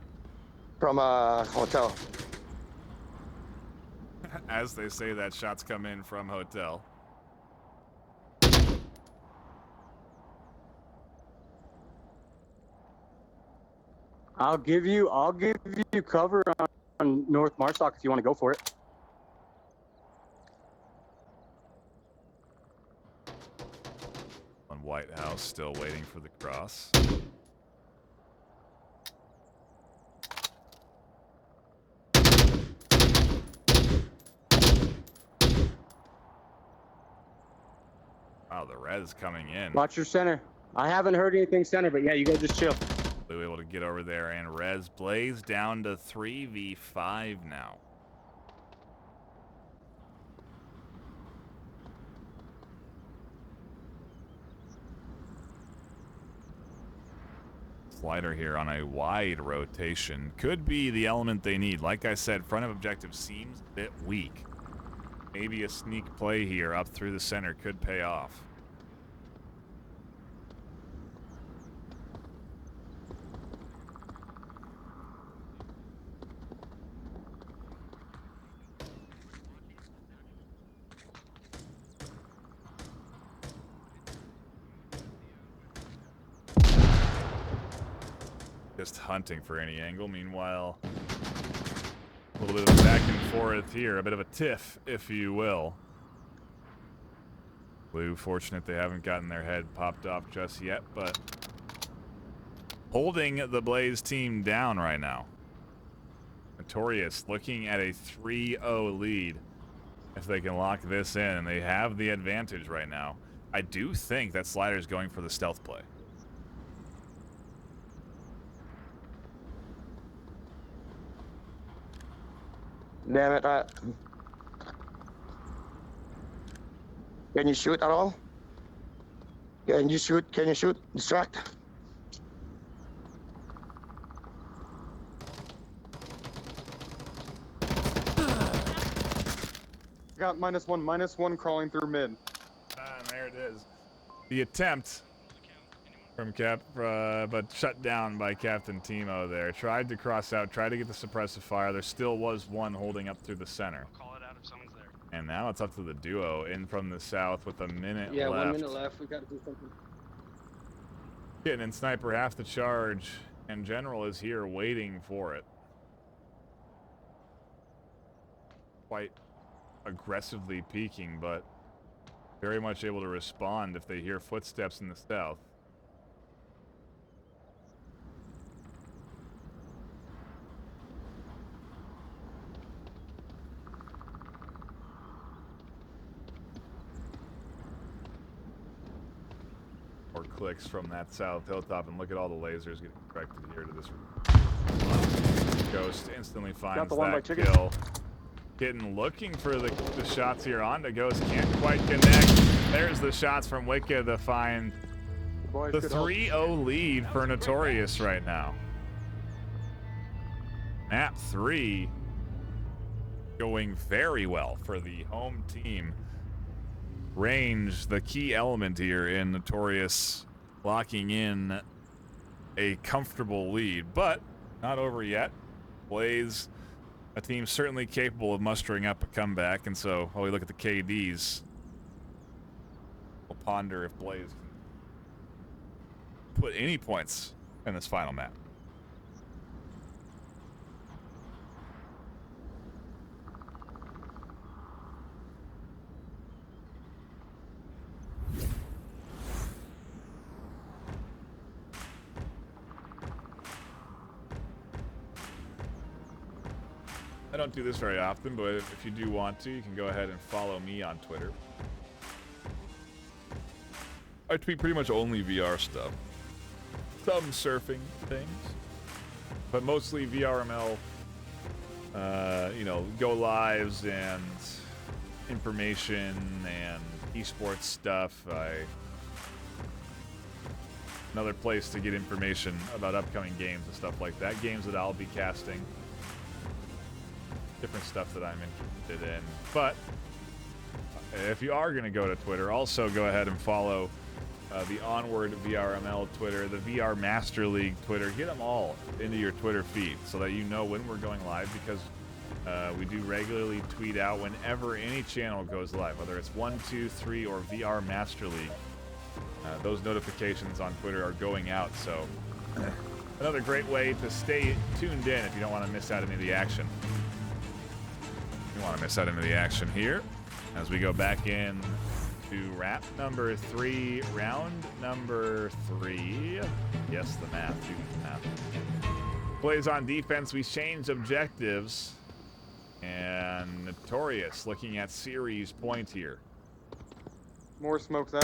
hotel. As they say that, shots come in from hotel. I'll give you cover on North Marstock if you want to go for it. On White House, still waiting for the cross. Wow, the res coming in. Watch your center. I haven't heard anything center, but yeah, you guys just chill. They were able to get over there and res Blaze down to 3v5 now. Slider here on a wide rotation could be the element they need. Like I said, front of objective seems a bit weak. Maybe a sneak play here up through the center could pay off. Just hunting for any angle. Meanwhile, A little bit of back and forth here, a bit of a tiff, if you will. Blue, fortunate they haven't gotten their head popped off just yet, but holding the Blaze team down right now. Notorious looking at a 3-0 lead. If they can lock this in, and they have the advantage right now. I do think that Slider's going for the stealth play. Damn it, can you shoot at all? Can you shoot? Can you shoot? Distract? Got -1 crawling through mid. And there it is. The attempt from Cap, but shut down by Captain Timo there. Tried to cross out, tried to get the suppressive fire. There still was one holding up through the center. I'll call it out if someone's there. And now it's up to the duo in from the south with a minute left. Yeah, 1 minute left. We got to do something. Kitten and Sniper have to charge, and General is here waiting for it. Quite aggressively peeking, but very much able to respond if they hear footsteps in the south. Or clicks from that south hilltop, and look at all the lasers getting directed here to this. Ghost instantly finds that kill. Kitten looking for the shots here onto Ghost, can't quite connect. There's the shots from Wicca to find the 3-0 lead for Notorious right now. Map 3 going very well for the home team. Range, the key element here in Notorious, locking in a comfortable lead, but not over yet. Blaze, a team certainly capable of mustering up a comeback, and so while we look at the KDs, we'll ponder if Blaze can put any points in this final map. I don't do this very often, but if you do want to, you can go ahead and follow me on Twitter. I tweet pretty much only VR stuff. Some surfing things, but mostly VRML, you know, go lives and information and esports stuff. Another place to get information about upcoming games and stuff like that. Games that I'll be casting. Different stuff that I'm interested in. But if you are going to go to Twitter, also go ahead and follow the Onward VRML Twitter, the VR Master League Twitter. Get them all into your Twitter feed so that you know when we're going live, because we do regularly tweet out whenever any channel goes live, whether it's 1, 2, 3, or VR Master League. Those notifications on Twitter are going out, so another great way to stay tuned in if you don't want to miss out any of the action. You want to miss out into the action here as we go back in to round number 3. Yes, the math. Do the math. Plays on defense. We changed objectives. And Notorious looking at series point here. More smokes out.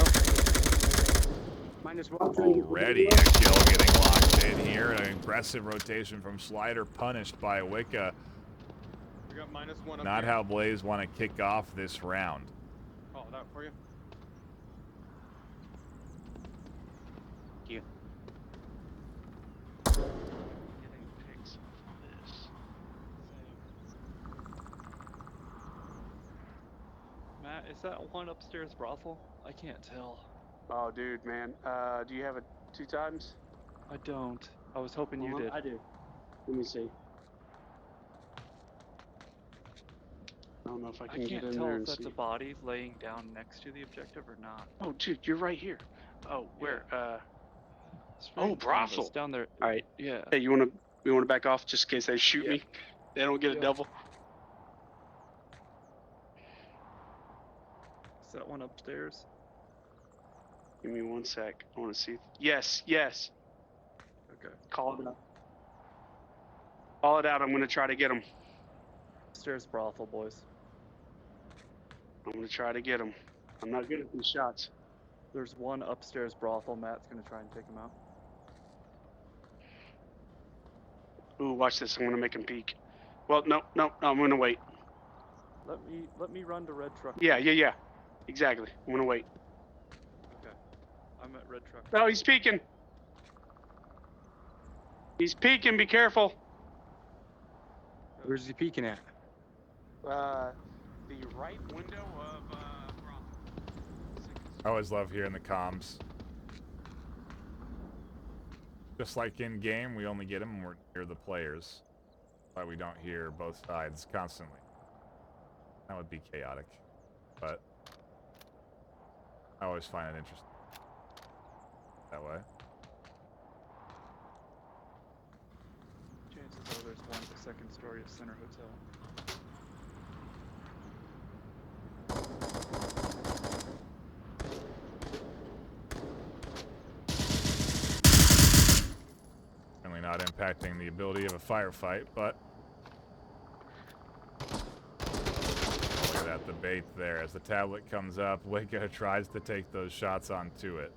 -1. Already a kill getting locked in here. An aggressive rotation from Slider, punished by Wicca. We got -1 up Not here. how Blaze want to kick off this round. Call it out for you. Thank you. Getting pics off this. Matt, is that one upstairs brothel? I can't tell. Oh, dude, man. Do you have it 2 times? I don't. I was hoping you did. I do. Let me see. I don't know if I I can get can't in tell there if and that's see. a body laying down next to the objective or not. Oh, dude, you're right here. Oh, where? It's right Oh, in front of us, brothel. down there. All right. Yeah. Hey, you wanna back off just in case they shoot me? They don't get a Yeah. double. Is that one upstairs? Give me 1 sec. I want to see. Yes, yes. Okay. Call it out. Call it out. I'm going to try to get him. Upstairs brothel, boys. I'm going to try to get him. I'm not good at these shots. There's one upstairs brothel. Matt's gonna try and take him out. Ooh, watch this. I'm going to make him peek. Well, no, I'm going to wait. Let me run to red truck. Yeah. Exactly. I'm going to wait. Okay. I'm at red truck. No, he's peeking. He's peeking. Be careful. Where's he peeking at? The right window of I always love hearing the comms. Just like in game, we only get them when we're near the players. But we don't hear both sides constantly. That would be chaotic. But I always find it interesting that way. Chances are there's one at the second story of Center Hotel. Certainly not impacting the ability of a firefight, but look at that debate there. As the tablet comes up, Waco tries to take those shots onto it.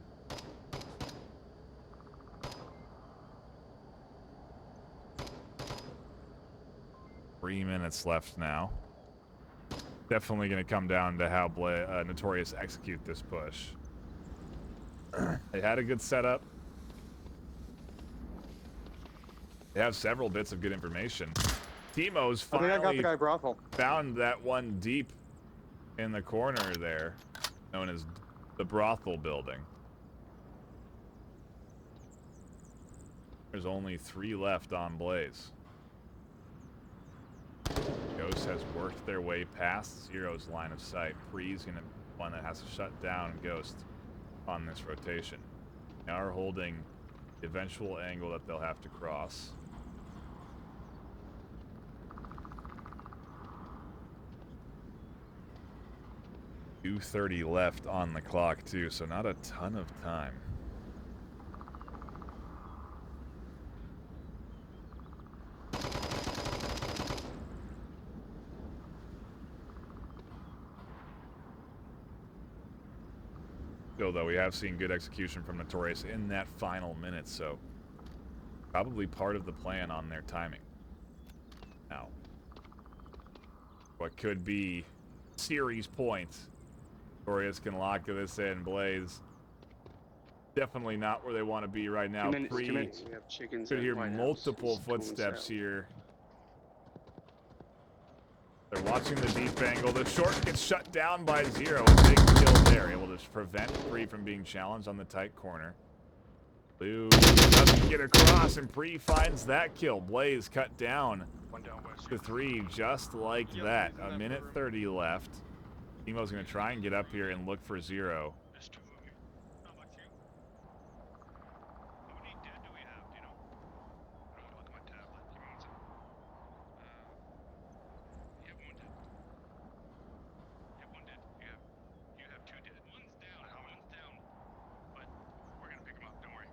Three minutes left now. Definitely going to come down to how Notorious execute this push. They had a good setup. They have several bits of good information. Timo's finally I got the guy brothel. found that one deep in the corner there, known as the brothel building. There's only 3 left on Blaze. Ghost has worked their way past Zero's line of sight. Pre's gonna be one that has to shut down Ghost on this rotation. They are holding the eventual angle that they'll have to cross. .230 left on the clock too, so not a ton of time. Still, though, we have seen good execution from Notorious in that final minute, so probably part of the plan on their timing. Now, what could be series points? Notorious can lock this in. Blaze, definitely not where they want to be right now. 2 minutes, 2 minutes. We have chickens. Could at hear White House. multiple He's going footsteps south. here. They're watching the deep angle. The short gets shut down by Zero. Big kill there. Able to prevent Pre from being challenged on the tight corner. Blue doesn't get across, and Pre finds that kill. Blaze cut down to 3 just like that. A minute 30 left. Timo's going to try and get up here and look for Zero. There's 2 of you. How about you? How many dead do we have? Do you know? I'm gonna look at my tablet. Give me 1 second. You have 1 dead. You have 1 dead. You have 2 dead. One's down. One's down. But we're gonna pick him up. Don't worry.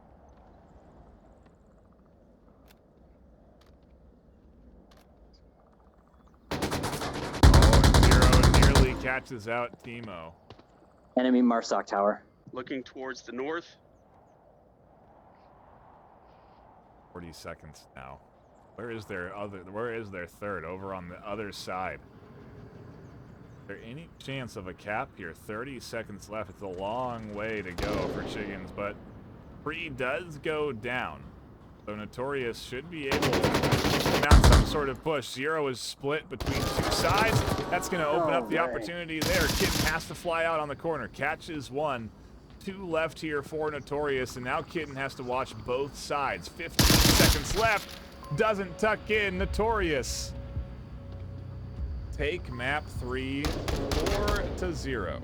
Zero nearly catches out Timo. Enemy Marsoc Tower. Looking towards the north. 40 seconds now. Where is their third? Over on the other side. Is there any chance of a cap here? 30 seconds left. It's a long way to go for Chickens, but Pre does go down. So Notorious should be able to mount some sort of push. Zero is split between 2 sides. That's going to open up the opportunity there. Kitten has to fly out on the corner. Catches 1. 2 left here for Notorious, and now Kitten has to watch both sides. 15 seconds left. Doesn't tuck in. Notorious take map 3, 4-0.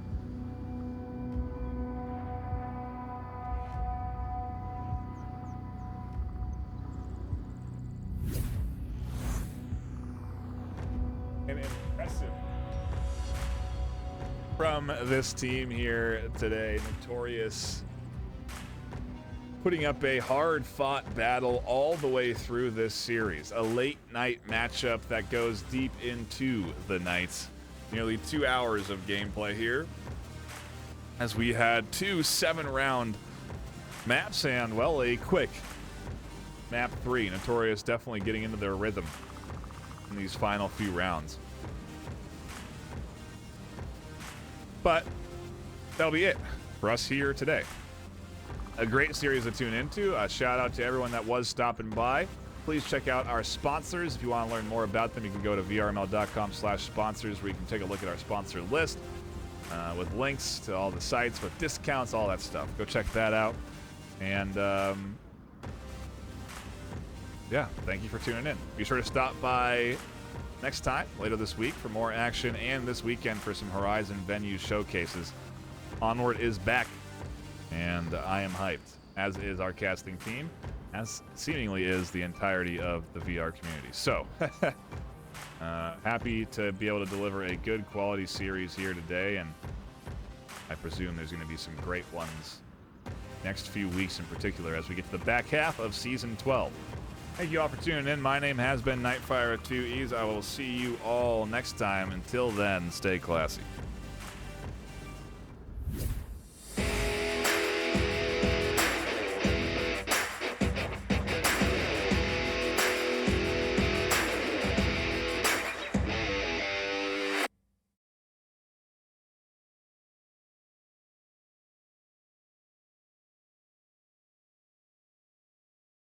An impressive from this team here today. Notorious putting up a hard-fought battle all the way through this series. A late-night matchup that goes deep into the night. Nearly 2 hours of gameplay here, as we had 2 7-round maps and, well, a quick map 3. Notorious definitely getting into their rhythm in these final few rounds. But that'll be it for us here today. A great series to tune into. A shout out to everyone that was stopping by. Please check out our sponsors. If you want to learn more about them, you can go to vrml.com/sponsors, where you can take a look at our sponsor list with links to all the sites, with discounts, all that stuff. Go check that out. And yeah, thank you for tuning in. Be sure to stop by next time, later this week, for more action, and this weekend for some Horizon venue showcases. Onward is back, and I am hyped, as is our casting team, as seemingly is the entirety of the VR community. So, happy to be able to deliver a good quality series here today, and I presume there's going to be some great ones next few weeks in particular as we get to the back half of Season 12. Thank you all for tuning in. My name has been NightFiree with 2 E's. I will see you all next time. Until then, stay classy.